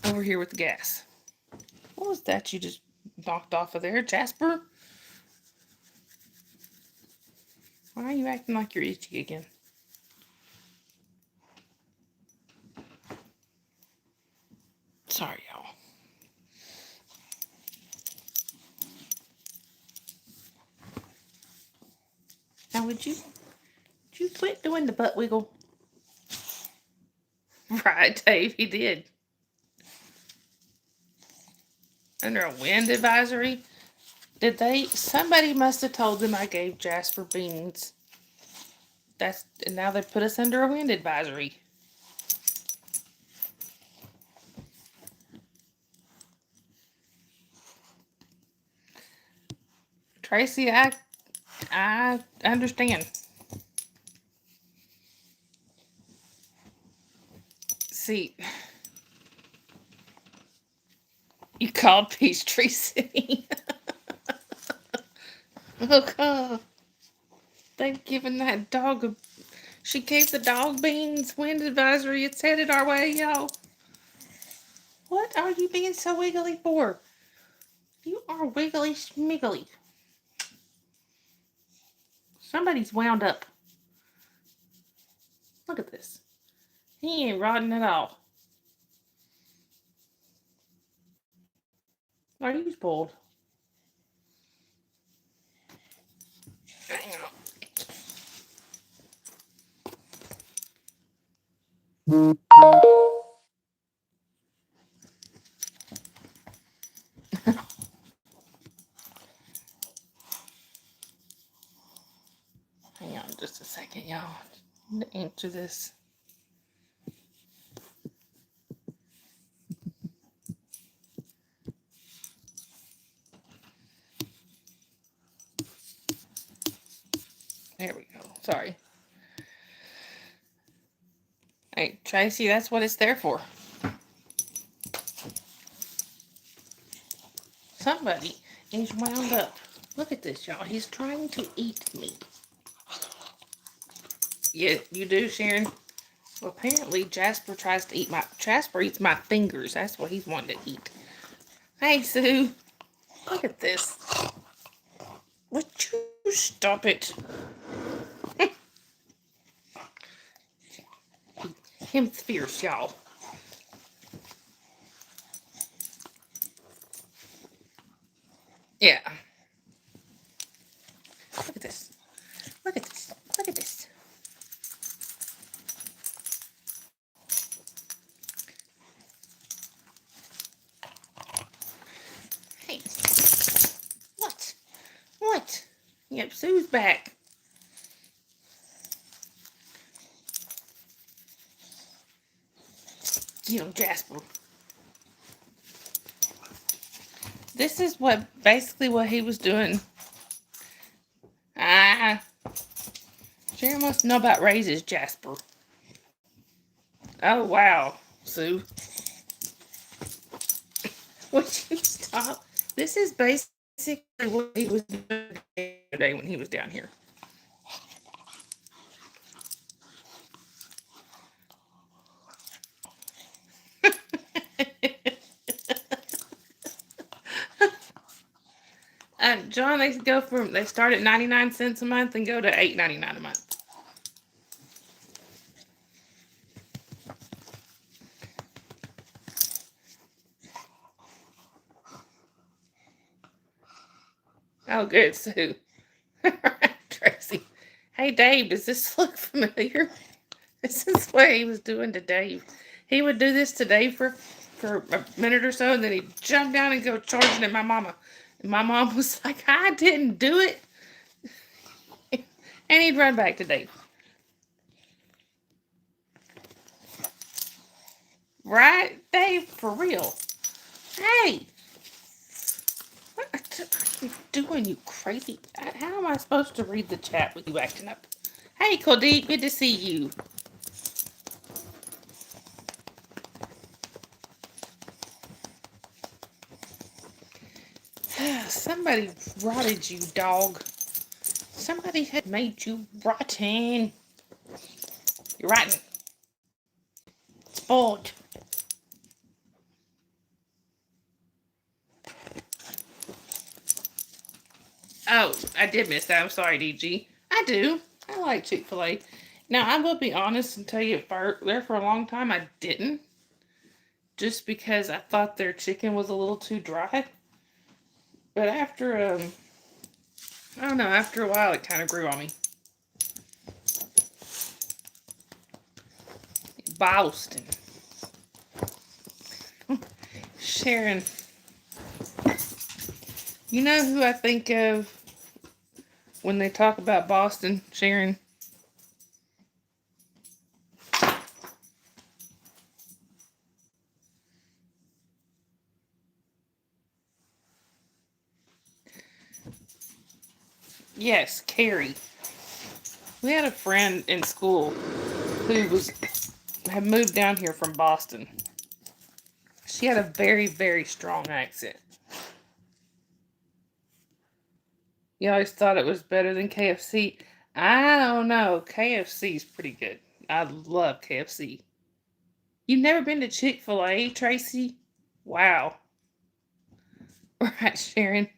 over here with the gas. What was that you just knocked off of there, Jasper? Why are you acting like you're itchy again? Sorry, y'all. Now, would you quit doing the butt wiggle? Right, Dave, he did. Under a wind advisory? Did they? Somebody must have told them I gave Jasper beans. And now they put us under a wind advisory. Tracy, I understand. See, you called Peachtree City. Oh, God. They've given that dog a. She gave the dog beans. Wind advisory. It's headed our way, y'all. What are you being so wiggly for? You are wiggly schmiggly. Somebody's wound up. Look at this. He ain't rotten at all. Are you spoiled? Hang on. Hang on just a second, y'all. I need to answer this. There we go. Sorry. Hey, Tracy, that's what it's there for. Somebody is wound up. Look at this, y'all. He's trying to eat me. Yeah, you do, Sharon? Well, apparently Jasper Jasper eats my fingers. That's what he's wanting to eat. Hey, Sue. Look at this. Would you stop it? Him's fierce, y'all. Yeah. Look at this. Look at this. Look at this. Hey. What? What? Yep, Sue's back. Get him, Jasper. This is basically what he was doing. Ah. Sharon must know about raises, Jasper. Oh, wow, Sue. Would you stop? This is basically what he was doing today when he was down here. John, they start at 99 cents a month and go to $8.99 a month. Oh, good, Sue. Tracy. Hey, Dave, does this look familiar? This is what he was doing to Dave. He would do this to Dave for a minute or so, and then he'd jump down and go charging at my mama. And my mom was like, I didn't do it. And he'd run back to Dave. Right, Dave? For real. Hey! What are you doing, you crazy? How am I supposed to read the chat with you acting up? Hey, Kuldeep, good to see you. Somebody rotted you, dog. Somebody had made you rotten. You're rotten. Spoiled. Oh, I did miss that. I'm sorry, DG. I do. I like Chick-fil-A. Now, I will be honest and tell you, there for a long time, I didn't. Just because I thought their chicken was a little too dry. But after, I don't know, after a while, it kind of grew on me. Boston. Sharon. You know who I think of when they talk about Boston, Sharon? Yes, Carrie. We had a friend in school who had moved down here from Boston. She had a very, very strong accent. You always thought it was better than KFC. I don't know. KFC's pretty good. I love KFC. You've never been to Chick-fil-A, Tracy? Wow. Right, Sharon.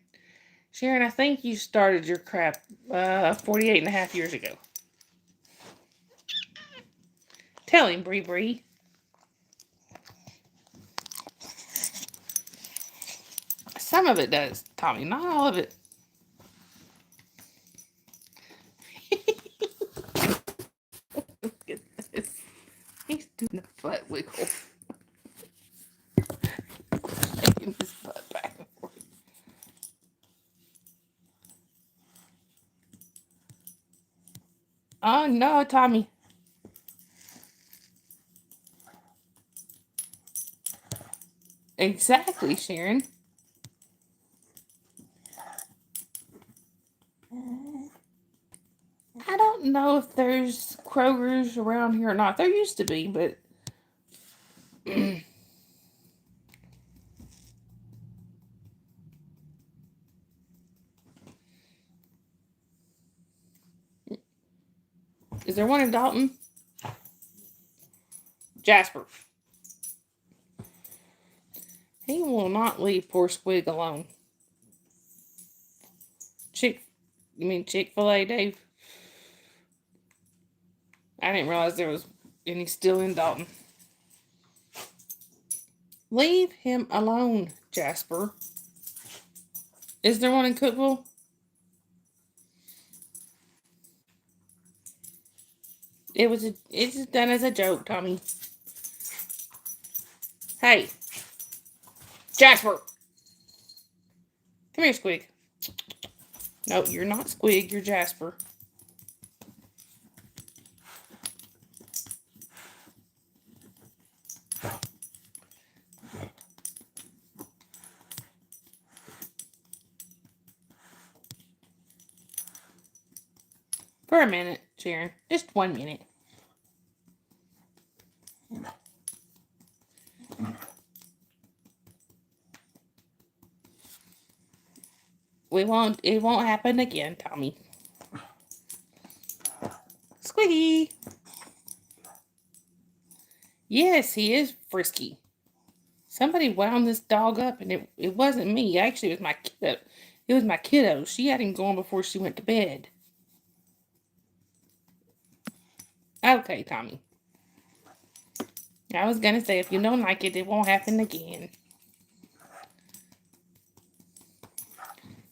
Sharon, I think you started your crap 48 and a half years ago. Tell him, Bree Bree. Some of it does, Tommy. Not all of it. Look at this. He's doing a butt wiggle. Shaking his butt back and forth. Oh, no, Tommy. Exactly, Sharon. I don't know if there's Kroger's around here or not. There used to be, but is there one in Dalton? Jasper. He will not leave poor Squig alone. You mean Chick-fil-A, Dave? I didn't realize there was any still in Dalton. Leave him alone, Jasper. Is there one in Cookeville? It's done as a joke, Tommy. Hey, Jasper. Come here, Squig. No, you're not Squig, you're Jasper. For a minute, Sharon. Just 1 minute. It won't happen again, Tommy. Squiggy. Yes, he is frisky. Somebody wound this dog up, and it wasn't me. Actually, it was my kiddo. It was my kiddo. She had him going before she went to bed. Okay, Tommy. I was gonna say, if you don't like it, it won't happen again.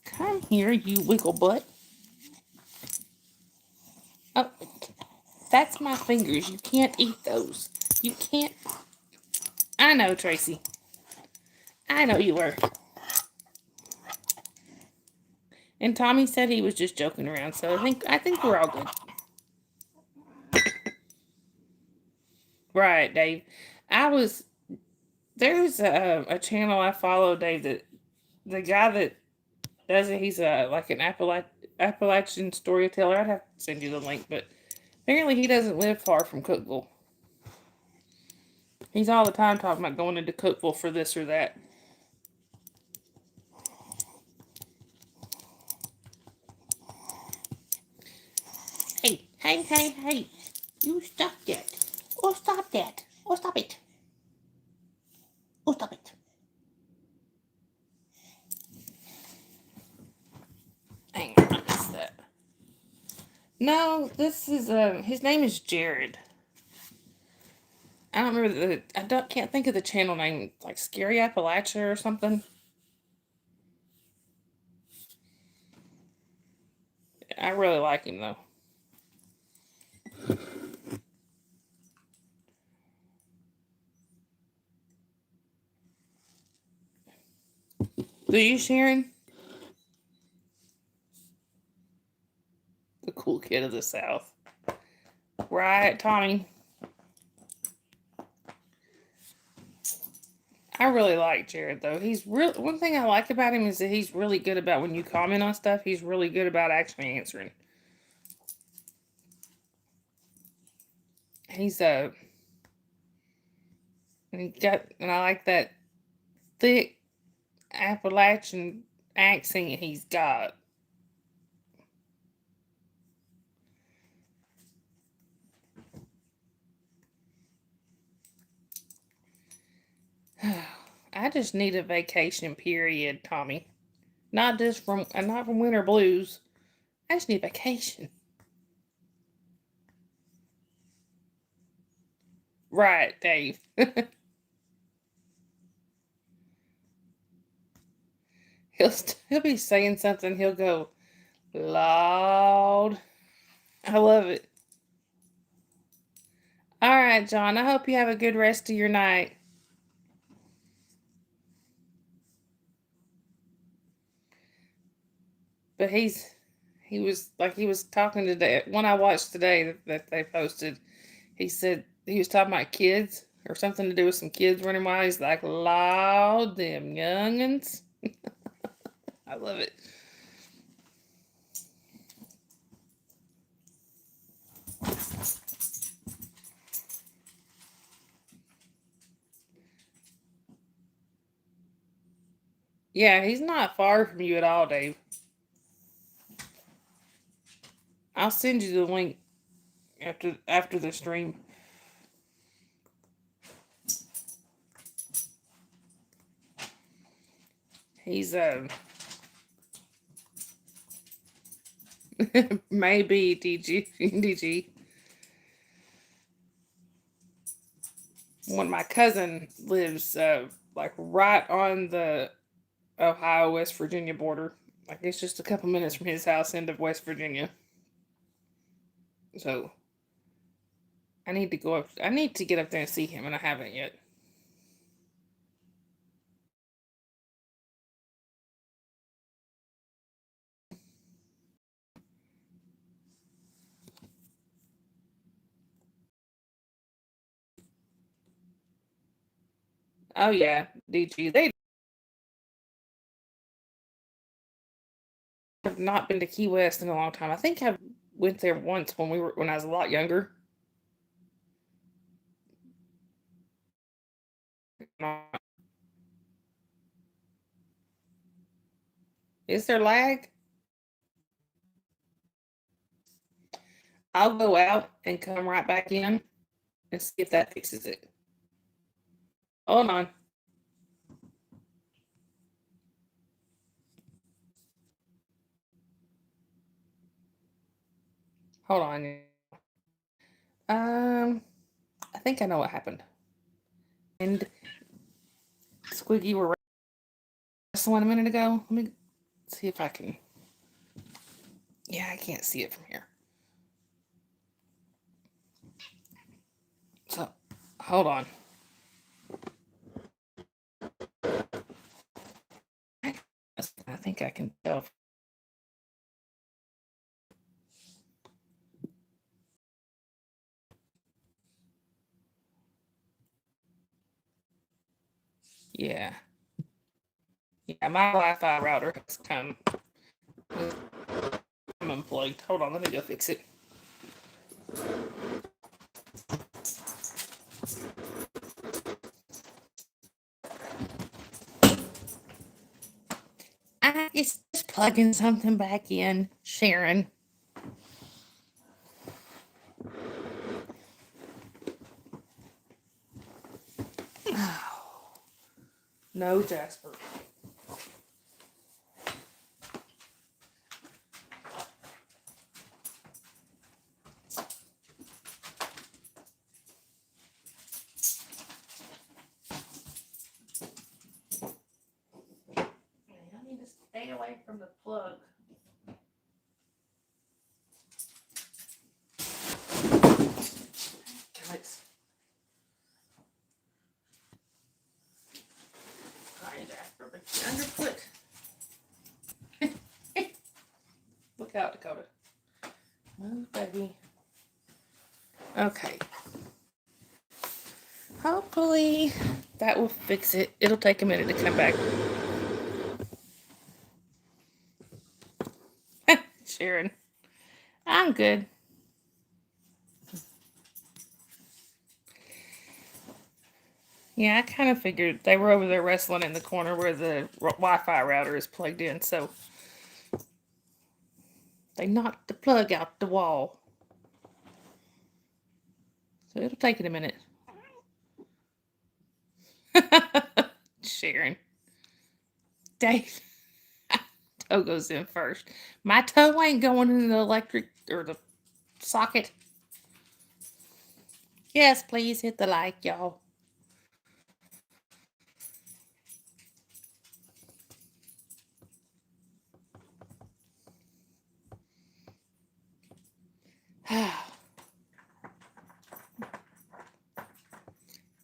Come here, you wiggle butt. Oh, that's my fingers. You can't eat those. You can't. I know, Tracy. I know you were. And Tommy said he was just joking around, so I think we're all good. Right, Dave. There's a channel I follow, Dave, that the guy that does it, he's like an Appalachian storyteller. I'd have to send you the link, but apparently he doesn't live far from Cookeville. He's all the time talking about going into Cookeville for this or that. Hey. You stop that. Oh, stop that. Oh, stop it. Oh, stop it. Hang on, I missed that. No, this is, his name is Jared. I don't remember can't think of the channel name. It's like Scary Appalachia or something. I really like him, though. Do you, Sharon? The cool kid of the South. Right, Tommy? I really like Jared, though. One thing I like about him is that he's really good about when you comment on stuff, he's really good about actually answering. And I like that thick Appalachian accent he's got. I just need a vacation, period, Tommy. Not from winter blues. I just need a vacation. Right, Dave. He'll be saying something. He'll go, loud. I love it. All right, John. I hope you have a good rest of your night. But he was talking today. One I watched today that they posted. He said he was talking about kids or something to do with some kids running wild. He's like, loud, them youngins. I love it. Yeah, he's not far from you at all, Dave. I'll send you the link after the stream. He's maybe DG. When my cousin lives like right on the Ohio West Virginia border. Like it's just a couple minutes from his house into West Virginia. So I need to go up. I need to get up there and see him, and I haven't yet. Oh yeah, DG. They have not been to Key West in a long time. I think I went there once when I was a lot younger. Is there lag? I'll go out and come right back in and see if that fixes it. Hold on. Hold on. I think I know what happened. And Squiggy were wrestling a minute ago. Let me see if I can. Yeah, I can't see it from here. So, hold on. I think I can tell. Yeah. Yeah, my Wi-Fi router has come. I'm unplugged. Hold on, let me go fix it. It's just plugging something back in, Sharon. No, Jasper. I need to stay away from the plug. Guys. Sorry, Jasper, but you're underfoot. Look out, Dakota. Move, baby. Okay. Hopefully that will fix it. It'll take a minute to come back. Sharon. I'm good. Yeah, I kind of figured they were over there wrestling in the corner where the Wi-Fi router is plugged in, so they knocked the plug out the wall. So it'll take it a minute. Sharon. Dave. Toe goes in first. My toe ain't going in the electric or the socket. Yes, please hit the like, y'all.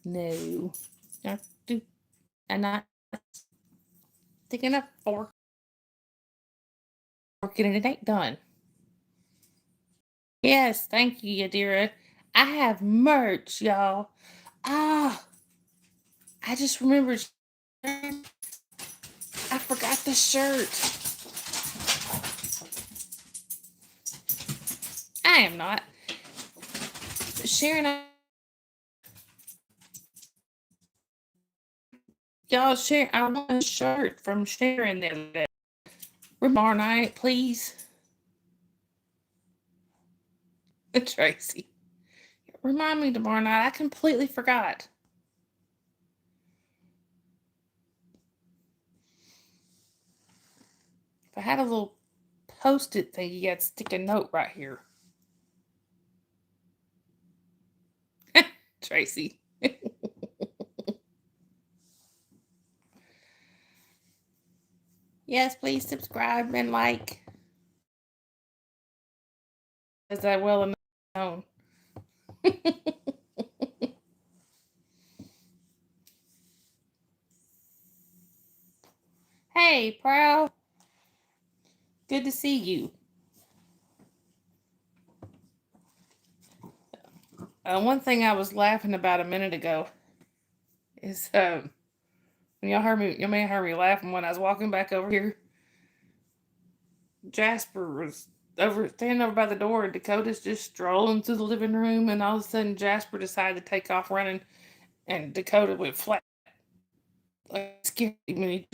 No. I'm not sticking a fork and it ain't done. Yes, thank you, Yadira. I have merch, y'all. Ah, I just remembered. I forgot the shirt. I am not. Sharon, y'all, Sharon, I want a shirt from Sharon the other day. Tomorrow night, please. Tracy. Remind me tomorrow night. I completely forgot. If I had a little post-it thing, I'd stick a note right here. Tracy. Yes, please subscribe and like. Is that well known? Hey, Proud. Good to see you. One thing I was laughing about a minute ago is when y'all heard me, you may have heard me laughing when I was walking back over here. Jasper was standing over by the door, and Dakota's just strolling through the living room, and all of a sudden Jasper decided to take off running, and Dakota went flat. Like scared him, and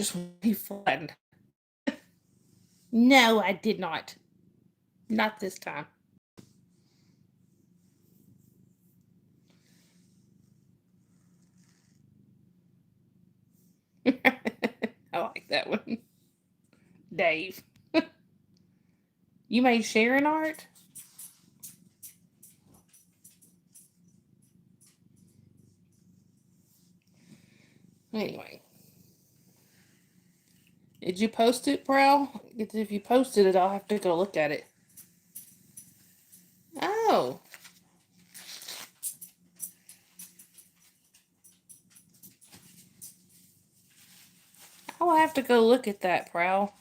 he flattened. No, I did not. Not this time. I like that one. Dave. You made Sharon art? Anyway. Did you post it, Prowl? If you posted it, I'll have to go look at it. Oh. I'll have to go look at that, Prowl.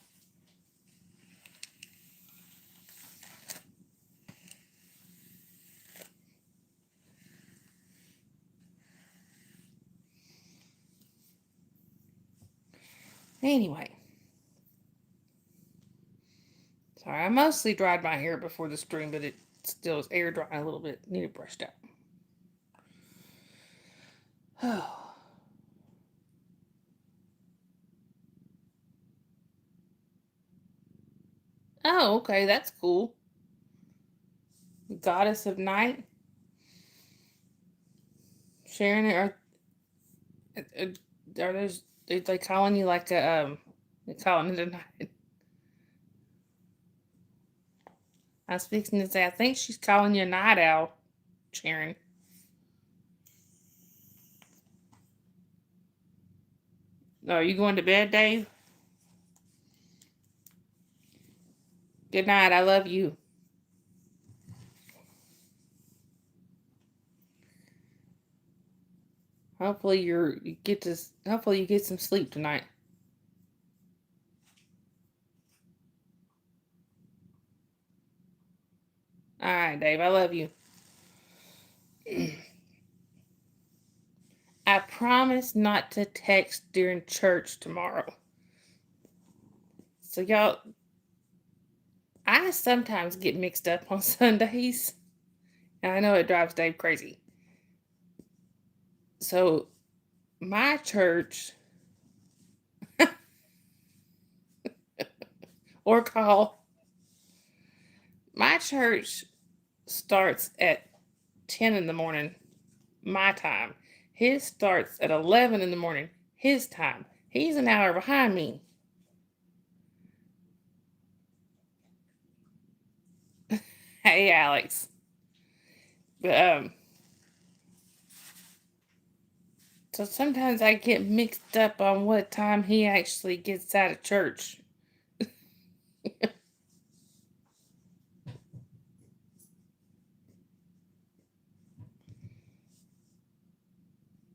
Anyway. Sorry, I mostly dried my hair before the stream, but it still is air drying a little bit. Need it brushed out. Oh. Oh, okay, that's cool. Goddess of Night. Sharon, are they calling you like a they're calling it a night? I was fixing to say, I think she's calling you a night owl, Sharon. Oh, are you going to bed, Dave? Good night. I love you. Hopefully you get some sleep tonight. All right, Dave. I love you. I promise not to text during church tomorrow. So y'all, I sometimes get mixed up on Sundays. And I know it drives Dave crazy. So my church or call my church starts at 10 in the morning, my time. His starts at 11 in the morning, his time. He's an hour behind me. Hey, Alex. But, so sometimes I get mixed up on what time he actually gets out of church.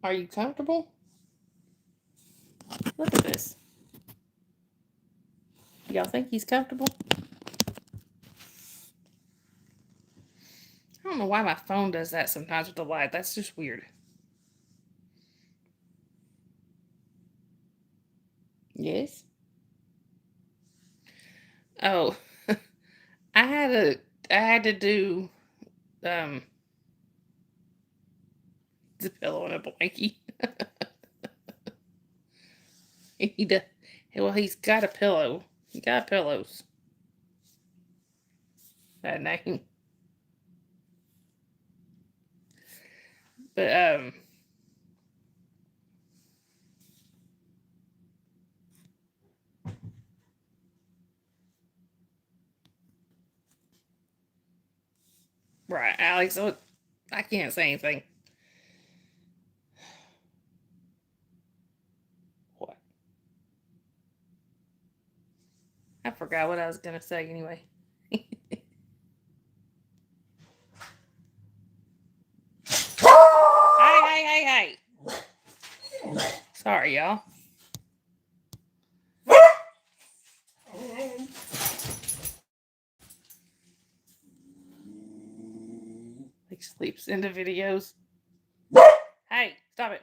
Are you comfortable? Look at this. Y'all think he's comfortable? I don't know why my phone does that sometimes with the light. That's just weird. Yes? Oh, I had to do um the pillow and a blankie. he does, well, he's got a pillow. He got pillows. That name. But Right, Alex. So I can't say anything. What? I forgot what I was gonna say anyway. Hey, hey. Sorry, y'all. He sleeps into videos. Hey, stop it.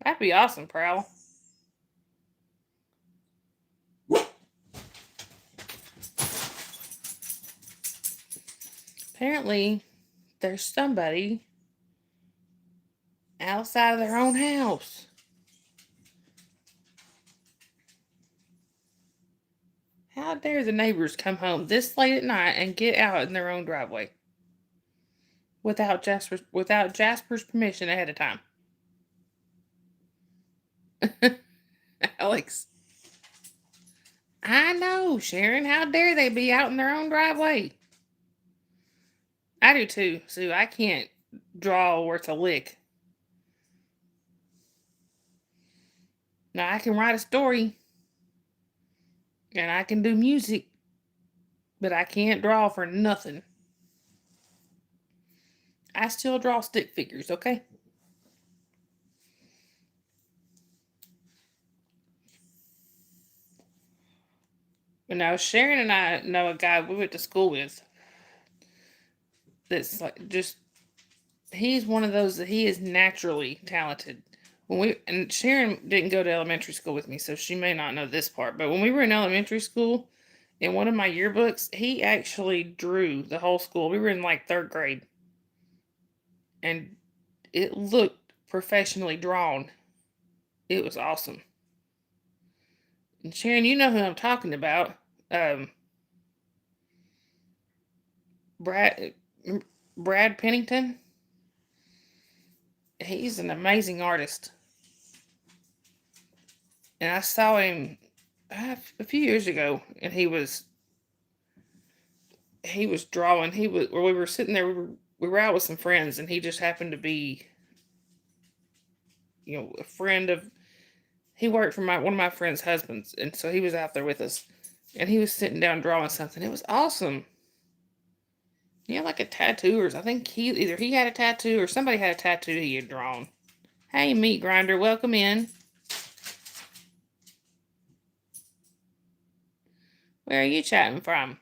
That'd be awesome, Prowl. Apparently, there's somebody outside of their own house. How dare the neighbors come home this late at night and get out in their own driveway without Jasper's permission ahead of time? Alex. I know, Sharon. How dare they be out in their own driveway? I do too, Sue. I can't draw worth a lick. Now, I can write a story and I can do music, but I can't draw for nothing. I still draw stick figures, okay? But now, Sharon and I know a guy we went to school with that's like just, he's one of those that he is naturally talented. And Sharon didn't go to elementary school with me, so she may not know this part. But when we were in elementary school, in one of my yearbooks, he actually drew the whole school. We were in like 3rd grade, and it looked professionally drawn. It was awesome. And Sharon, you know who I'm talking about. Brad Pennington. He's an amazing artist. And I saw him a few years ago, and he was drawing. We were sitting there. We were out with some friends, and he just happened to be, a friend of. He worked for one of my friend's husbands, and so he was out there with us, and he was sitting down drawing something. It was awesome. He had like a tattoo, or I think either he had a tattoo or somebody had a tattoo he had drawn. Hey, Meat Grinder, welcome in. Where are you chatting from?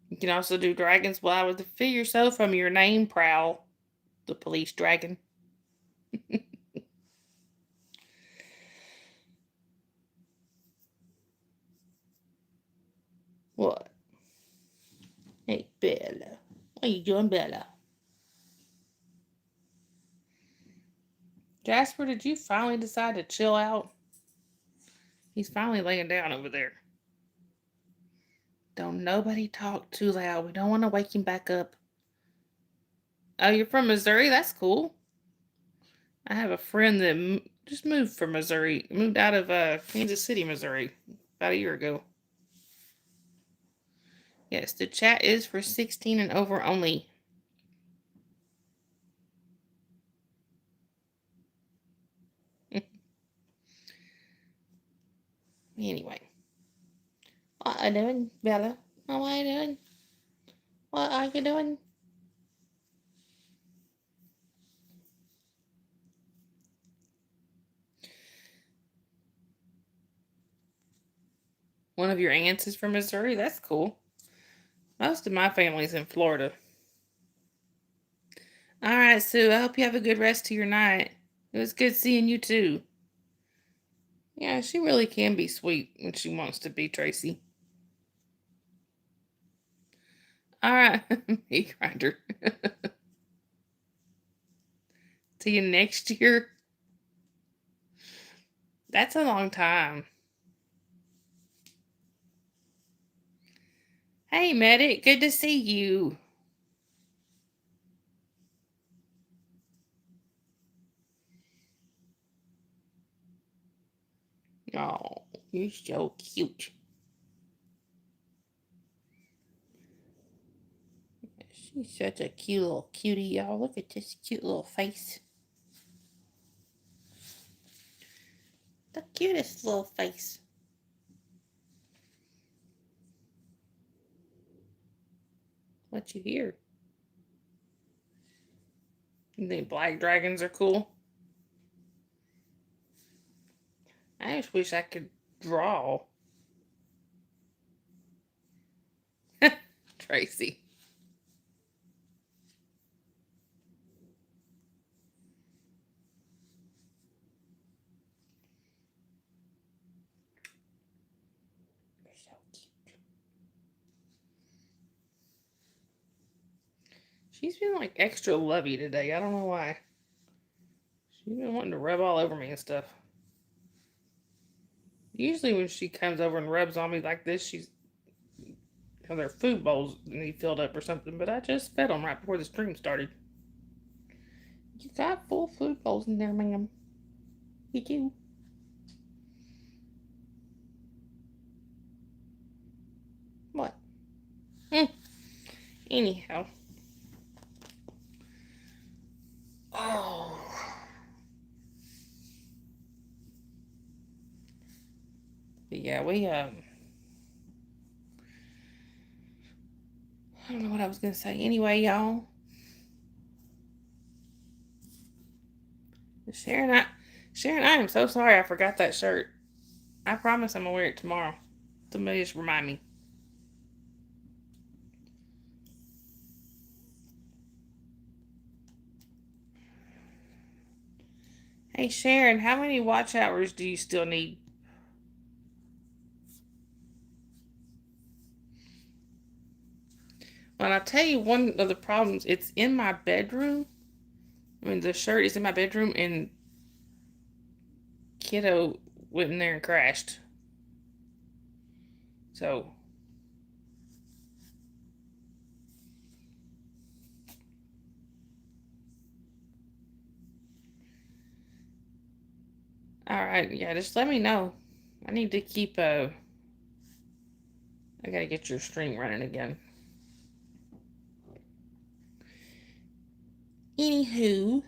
You can also do Dragons Fly with the figure so from your name, Prowl, the police dragon. What? Hey, Bella. What are you doing, Bella? Jasper, did you finally decide to chill out? He's finally laying down over there. Don't nobody talk too loud. We don't want to wake him back up. Oh, you're from Missouri? That's cool. I have a friend that just moved from Missouri. Moved out of Kansas City, Missouri about a year ago. Yes, the chat is for 16 and over only. Anyway. What are you doing, Bella? What are you doing? What are you doing? One of your aunts is from Missouri? That's cool. Most of my family's in Florida. All right, Sue. I hope you have a good rest of your night. It was good seeing you too. Yeah, she really can be sweet when she wants to be, Tracy. All right, Meat Grinder. See you next year. That's a long time. Hey, Medic. Good to see you. Oh, You're so cute. She's such a cute little cutie, y'all. Look at this cute little face. The cutest little face. What you hear? You think black dragons are cool? I just wish I could draw. Tracy. You're so cute. She's been like extra lovey today. I don't know why. She's been wanting to rub all over me and stuff. Usually when she comes over and rubs on me like this, she's their food bowls need filled up or something. But I just fed them right before the stream started. You got full food bowls in there, ma'am. You do. What? Anyhow. Oh. But yeah, I don't know what I was gonna say. Anyway, y'all. Sharon, I am so sorry I forgot that shirt. I promise I'm gonna wear it tomorrow. Somebody just remind me. Hey Sharon, how many watch hours do you still need? Well, I'll tell you one of the problems. It's in my bedroom. I mean, the shirt is in my bedroom, and kiddo went in there and crashed. So, all right, yeah, just let me know. I need to keep I gotta get your stream running again. Anywho,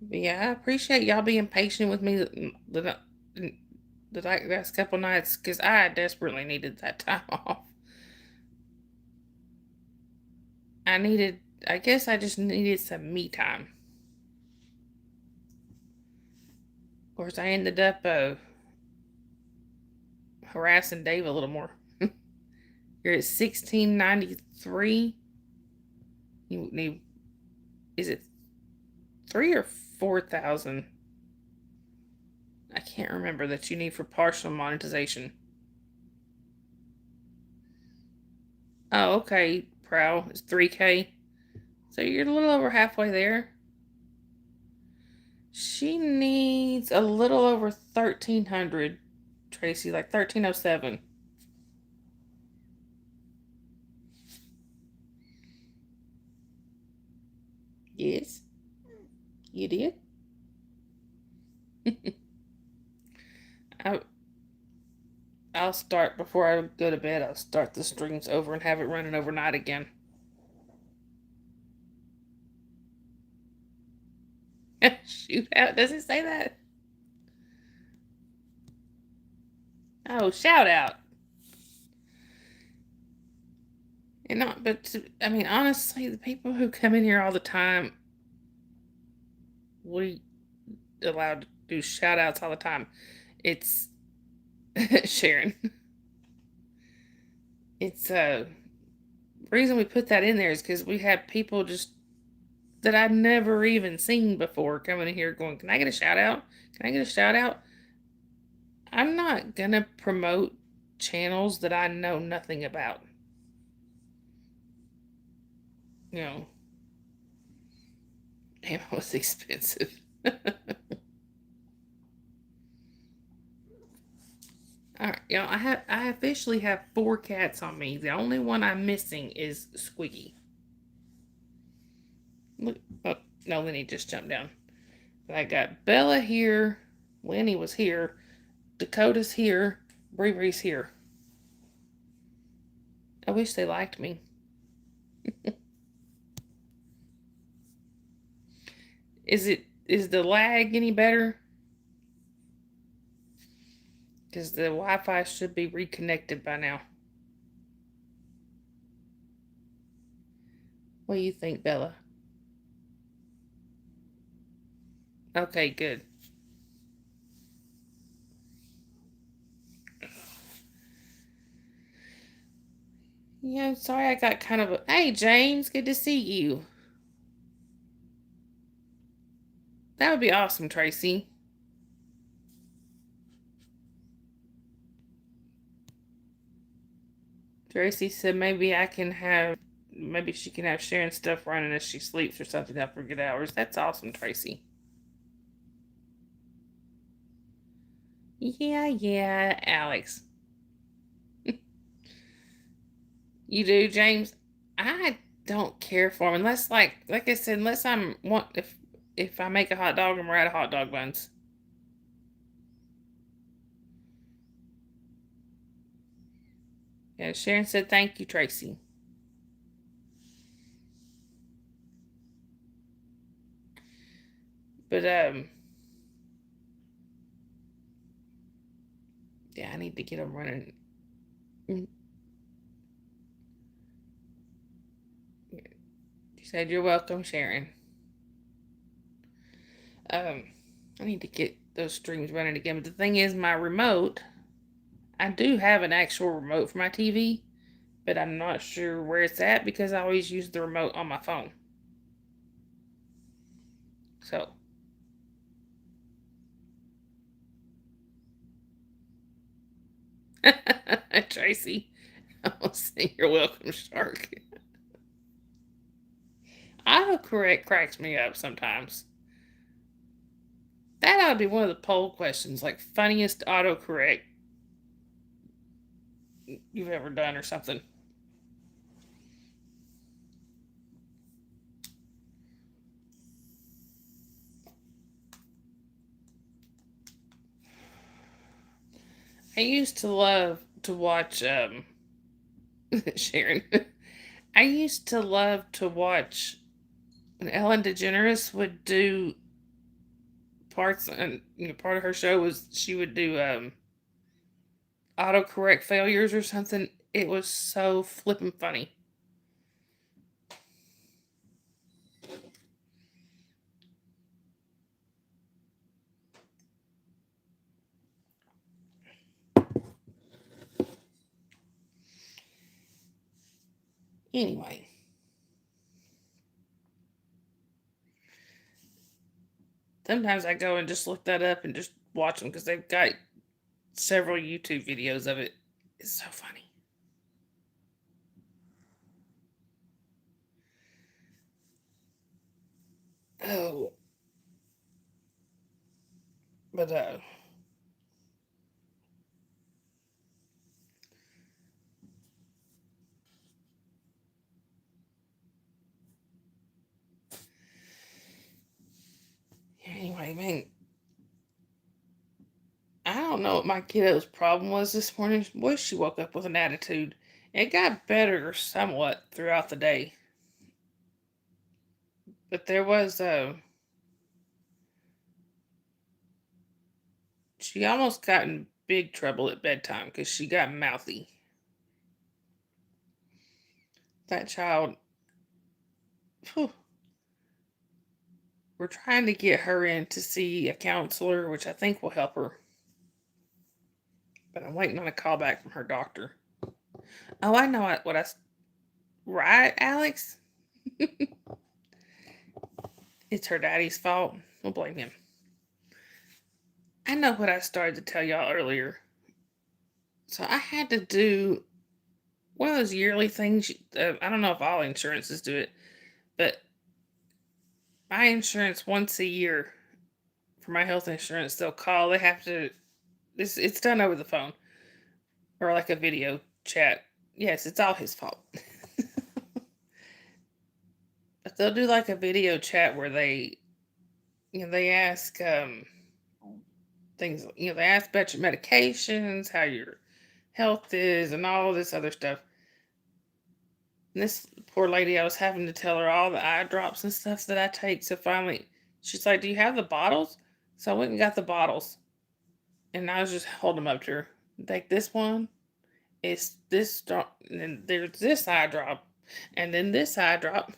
but yeah, I appreciate y'all being patient with me the last couple nights because I desperately needed that time off. I guess I just needed some me time. Of course, I ended up harassing Dave a little more. You're at 1693. You need, is it 3 or 4,000? I can't remember that you need for partial monetization. Oh, okay, Prowl. It's 3K. So you're a little over halfway there. She needs a little over 1,300, Tracy, like 1,307. Yes, you did. I, I'll start before I go to bed. I'll start the streams over and have it running overnight again. Shoot out. Does it say that? Oh, shout out. And not, but I mean, honestly, the people who come in here all the time, we allowed to do shout outs all the time. It's Sharon. It's reason we put that in there is because we have people just that I've never even seen before coming in here going, "Can I get a shout out? Can I get a shout out?" I'm not gonna promote channels that I know nothing about. You know, ammo was expensive. All right, y'all. I officially have 4 cats on me. The only one I'm missing is Squiggy. Look, oh no, then he just jumped down. But I got Bella here, Lenny was here. Dakota's here. Bree Bree's here. I wish they liked me. Is the lag any better? Because the Wi-Fi should be reconnected by now. What do you think, Bella? Okay, good. Yeah, sorry I got kind of a... Hey, James, good to see you. That would be awesome, Tracy. Tracy said maybe she can have Sharon stuff running as she sleeps or something up for good hours. That's awesome, Tracy. Yeah, Alex. You do, James? I don't care for them unless, like I said, unless if I make a hot dog, I'm out of hot dog buns. Yeah, Sharon said thank you, Tracy. But yeah, I need to get them running. She said you're welcome, Sharon. I need to get those streams running again. But the thing is, my remote, I do have an actual remote for my TV, but I'm not sure where it's at because I always use the remote on my phone. So, Tracy, I'll say you're welcome, Shark. Autocorrect cracks me up sometimes. That ought to be one of the poll questions, like funniest autocorrect you've ever done or something. I used to love to watch Sharon. I used to love to watch when Ellen DeGeneres would do parts, and part of her show was she would do autocorrect failures or something. It was so flippin' funny. Anyway, sometimes I go and just look that up and just watch them because they've got several YouTube videos of it. It's so funny. Oh, but anyway, man, I don't know what my kiddo's problem was this morning. Boy, she woke up with an attitude. It got better somewhat throughout the day, but there was she almost got in big trouble at bedtime because she got mouthy. That child, whew, we're trying to get her in to see a counselor, which I think will help her. But I'm waiting on a call back from her doctor. Oh, I know what I. Right, Alex? It's her daddy's fault. We'll blame him. I know what I started to tell y'all earlier. So I had to do one of those yearly things. I don't know if all insurances do it, but my insurance once a year for my health insurance, they'll call. They have to. It's done over the phone or like a video chat. Yes, it's all his fault. But they'll do like a video chat where they ask things, they ask about your medications, how your health is, and all this other stuff. And this poor lady, I was having to tell her all the eye drops and stuff that I take. So finally, she's like, "Do you have the bottles?" So I went and got the bottles, and I was just holding them up to her. Take this one. It's this drop, and then there's this eye drop, and then this eye drop.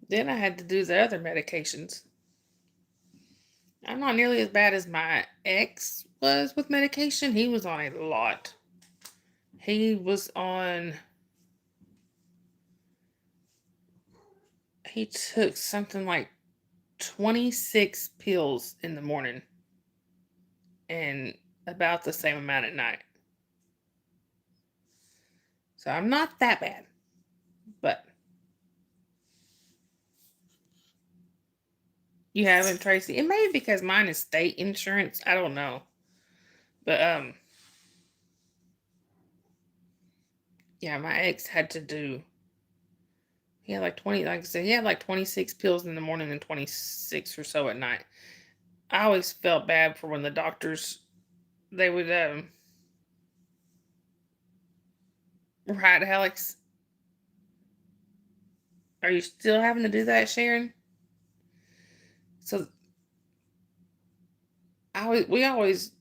Then I had to do the other medications. I'm not nearly as bad as my ex was with medication. He was on a lot. He was on, he took something like 26 pills in the morning and about the same amount at night. So I'm not that bad, but you haven't, Tracy. It may be because mine is state insurance. I don't know. But yeah, my ex had to do, he had like 20, like I said, he had like 26 pills in the morning and 26 or so at night. I always felt bad for when the doctors, they would right, Alex. Are you still having to do that, Sharon? So we always,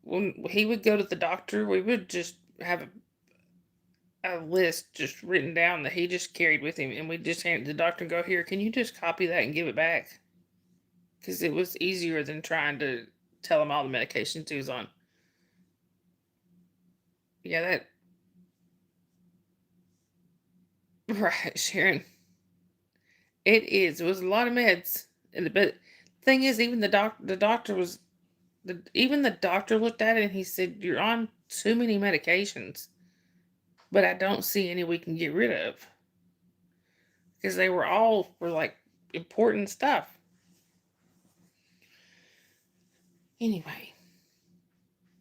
when he would go to the doctor, we would just have a list just written down that he just carried with him, and we just hand it to the doctor and go, "Here, can you just copy that and give it back?" Because it was easier than trying to tell him all the medications he was on. Yeah, that right, Sharon. It is. It was a lot of meds, and but thing is, even the doctor was, even the doctor looked at it and he said, "You're on too many medications, but I don't see any we can get rid of because they were all for like important stuff." Anyway,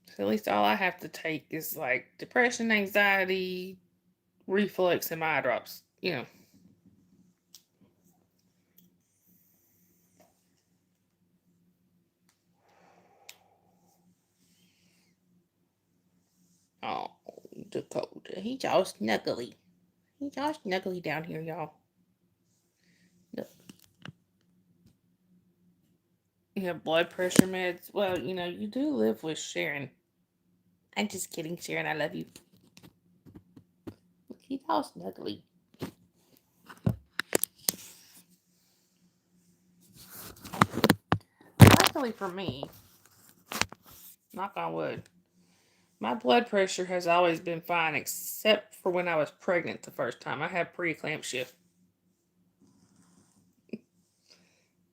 so at least all I have to take is like depression, anxiety, reflux, and my eye drops. Oh, Dakota, he's all snuggly. He's all snuggly down here, y'all. Look, you have blood pressure meds. Well, you do live with Sharon. I'm just kidding, Sharon. I love you. Look, he's all snuggly. Luckily for me, knock on wood, my blood pressure has always been fine except for when I was pregnant the first time. I had preeclampsia.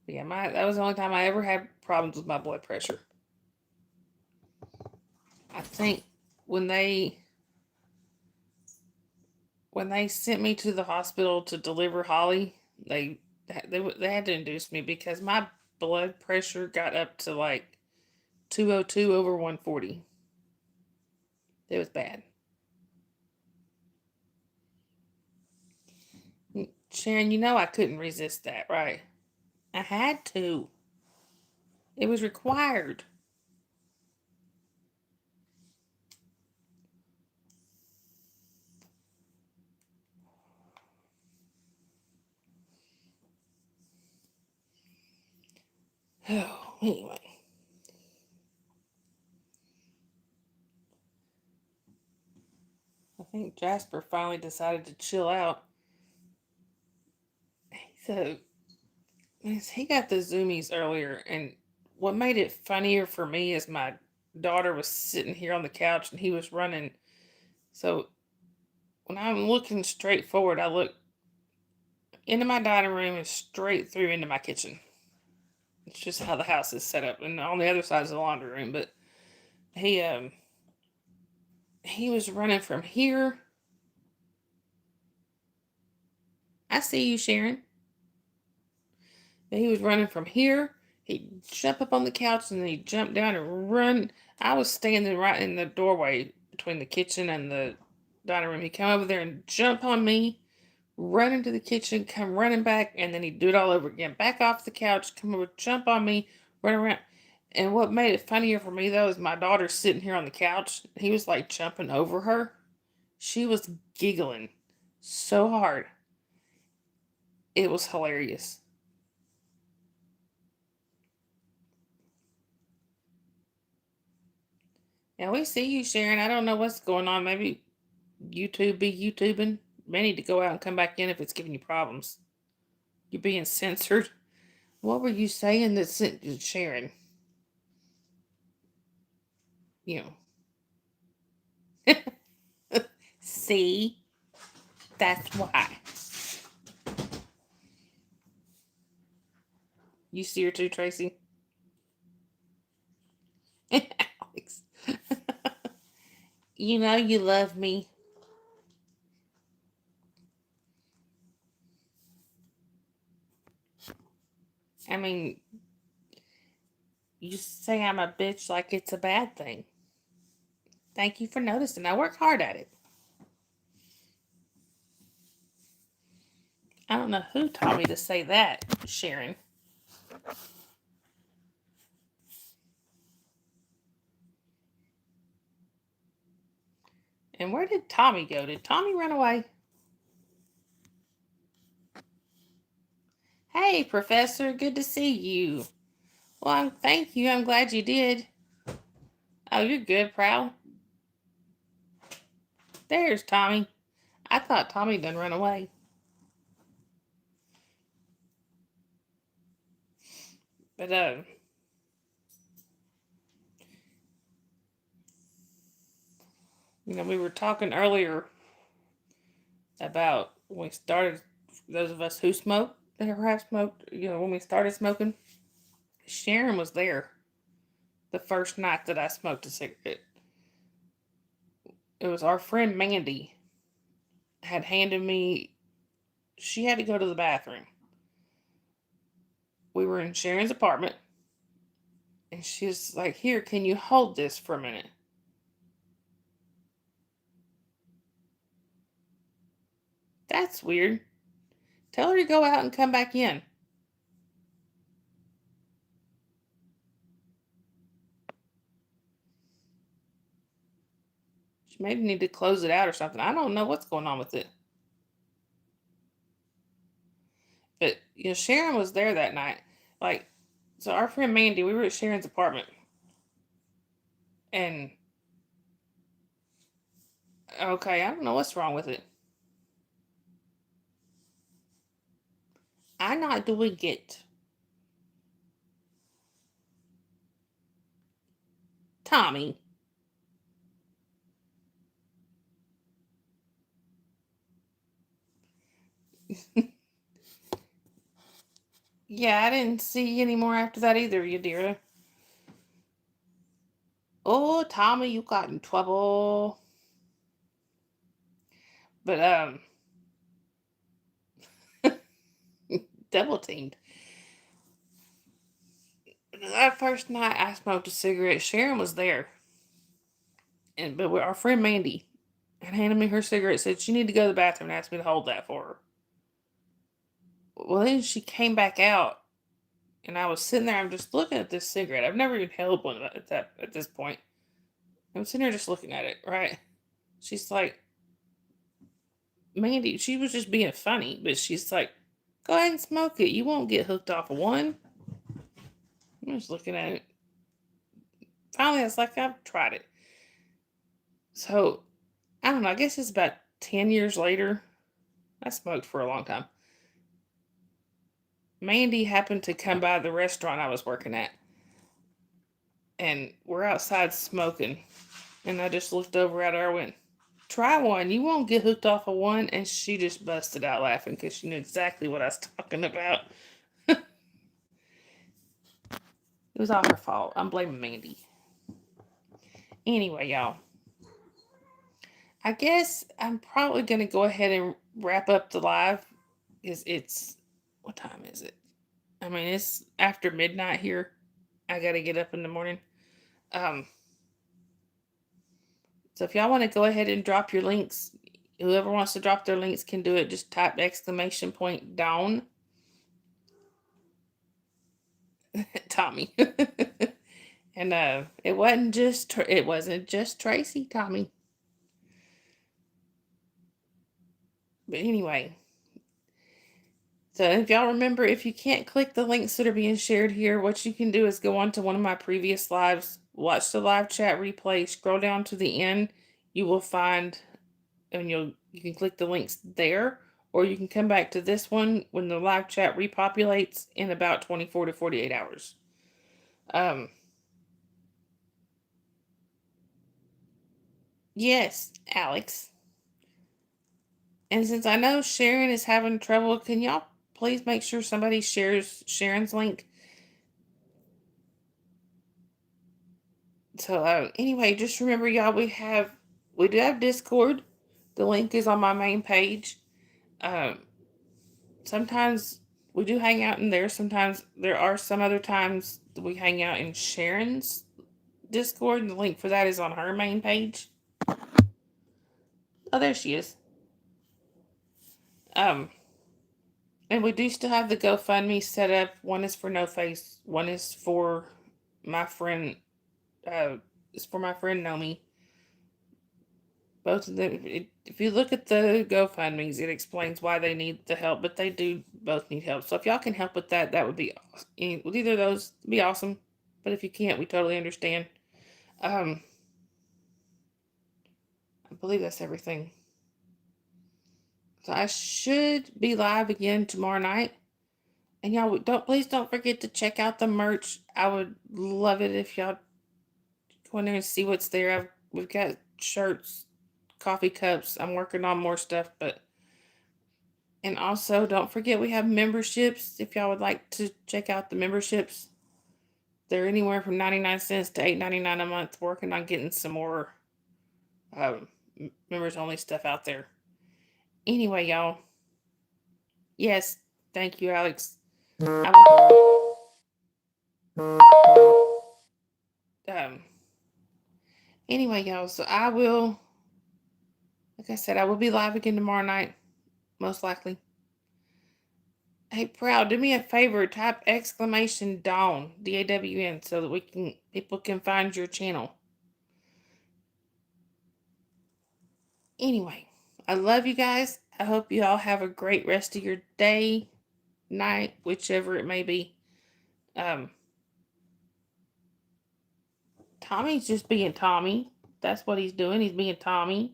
Yeah, that was the only time I ever had problems with my blood pressure. I think when they sent me to the hospital to deliver Holly, they had to induce me because my blood pressure got up to like 202 over 140. It was bad. Sharon, I couldn't resist that, right? I had to. It was required. Oh, anyway. I think Jasper finally decided to chill out. So, he got the zoomies earlier, and what made it funnier for me is my daughter was sitting here on the couch and he was running. So, when I'm looking straight forward, I look into my dining room and straight through into my kitchen. It's just how the house is set up, and on the other side is the laundry room. But he he was running from here. I see you, Sharon. But he was running from here. He'd jump up on the couch and then he'd jump down and run. I was standing right in the doorway between the kitchen and the dining room. He'd come over there and jump on me, run into the kitchen, come running back, and then he'd do it all over again. Back off the couch, come over, jump on me, run around. And what made it funnier for me though is my daughter sitting here on the couch. He was like jumping over her. She was giggling so hard. It was hilarious. Now we see you, Sharon. I don't know what's going on. Maybe YouTube be YouTubing. May need to go out and come back in if it's giving you problems. You're being censored. What were you saying that Sharon? You know. See? That's why. You see her too, Tracy? Alex. You know you love me. I mean, you say I'm a bitch like it's a bad thing. Thank you for noticing. I work hard at it. I don't know who taught me to say that, Sharon. And where did Tommy go? Did Tommy run away? Hey, Professor, good to see you. Well, thank you. I'm glad you did. Oh, you're good, Prowl. There's Tommy. I thought Tommy done run away. But, we were talking earlier about when we started, those of us who smoke, that have smoked, when we started smoking, Sharon was there the first night that I smoked a cigarette. It was our friend Mandy had handed me, she had to go to the bathroom. We were in Sharon's apartment, and she's like, here, can you hold this for a minute? That's weird. Tell her to go out and come back in. She maybe need to close it out or something. I don't know what's going on with it. But, Sharon was there that night. Like, so our friend Mandy, we were at Sharon's apartment. And, okay, I don't know what's wrong with it. I'm not doing it. Tommy. Yeah, I didn't see any more after that either, Yadira. Oh, Tommy, you got in trouble. But, double teamed. That first night I smoked a cigarette, Sharon was there. But our friend Mandy had handed me her cigarette, said she needed to go to the bathroom and asked me to hold that for her. Well, then she came back out, and I was sitting there. I'm just looking at this cigarette. I've never even held one at this point. I'm sitting there just looking at it. Right? She's like, Mandy. She was just being funny, but she's like, go ahead and smoke it. You won't get hooked off of one. I'm just looking at it. Finally, I was like, I've tried it. So I don't know. I guess it's about 10 years later. I smoked for a long time. Mandy happened to come by the restaurant I was working at. And we're outside smoking. And I just looked over at her and went, try one. You won't get hooked off of one. And she just busted out laughing because she knew exactly what I was talking about. It was all her fault. I'm blaming Mandy. Anyway, y'all. I guess I'm probably going to go ahead and wrap up the live. It's what time is it? I mean, it's after midnight here. I got to get up in the morning. So if y'all want to go ahead and drop your links, whoever wants to drop their links can do it. Just type !Dawn. Tommy. And it wasn't just Tracy, Tommy. But anyway, so if y'all remember, if you can't click the links that are being shared here, what you can do is go on to one of my previous lives, watch the live chat replay, scroll down to the end. You will find, and you can click the links there, or you can come back to this one when the live chat repopulates in about 24 to 48 hours. Yes, Alex. And since I know Sharon is having trouble, can y'all please make sure somebody shares Sharon's link? So anyway, just remember, y'all, we do have Discord. The link is on my main page. Sometimes we do hang out in there. Sometimes there are some other times that we hang out in Sharon's Discord, and the link for that is on her main page. Oh, there she is. And we do still have the GoFundMe set up. One is for No Face. One is for my friend. It's for my friend Nomi. Both of them. If you look at the GoFundMe's, it explains why they need the help, but they do both need help. So if y'all can help with that, that would be with either of those, be awesome. But if you can't, we totally understand. I believe that's everything. So I should be live again tomorrow night. And y'all please don't forget to check out the merch. I would love it if y'all go in there and see what's there. We've got shirts, coffee cups. I'm working on more stuff, and also don't forget we have memberships. If y'all would like to check out the memberships, they're anywhere from 99 cents to $8.99 a month. Working on getting some more members only stuff out there. Anyway, y'all. Yes, thank you, Alex. Anyway, y'all, so I will, like I said, I will be live again tomorrow night, most likely. Hey, Proud, do me a favor, type !Dawn, DAWN, so that people can find your channel. Anyway, I love you guys. I hope you all have a great rest of your day, night, whichever it may be. Tommy's just being Tommy. That's what he's doing. He's being Tommy.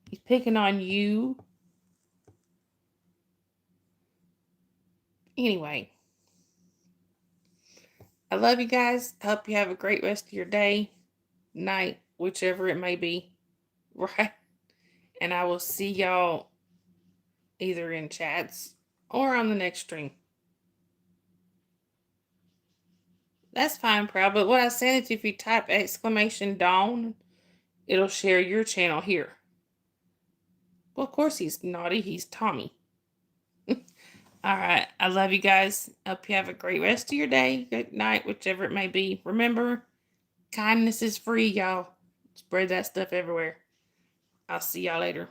He's picking on you. Anyway, I love you guys. I hope you have a great rest of your day, night, whichever it may be. Right? And I will see y'all either in chats or on the next stream. That's fine, Proud. But what I said is if you type !Dawn, it'll share your channel here. Well, of course he's naughty. He's Tommy. All right. I love you guys. Hope you have a great rest of your day, good night, whichever it may be. Remember, kindness is free, y'all. Spread that stuff everywhere. I'll see y'all later.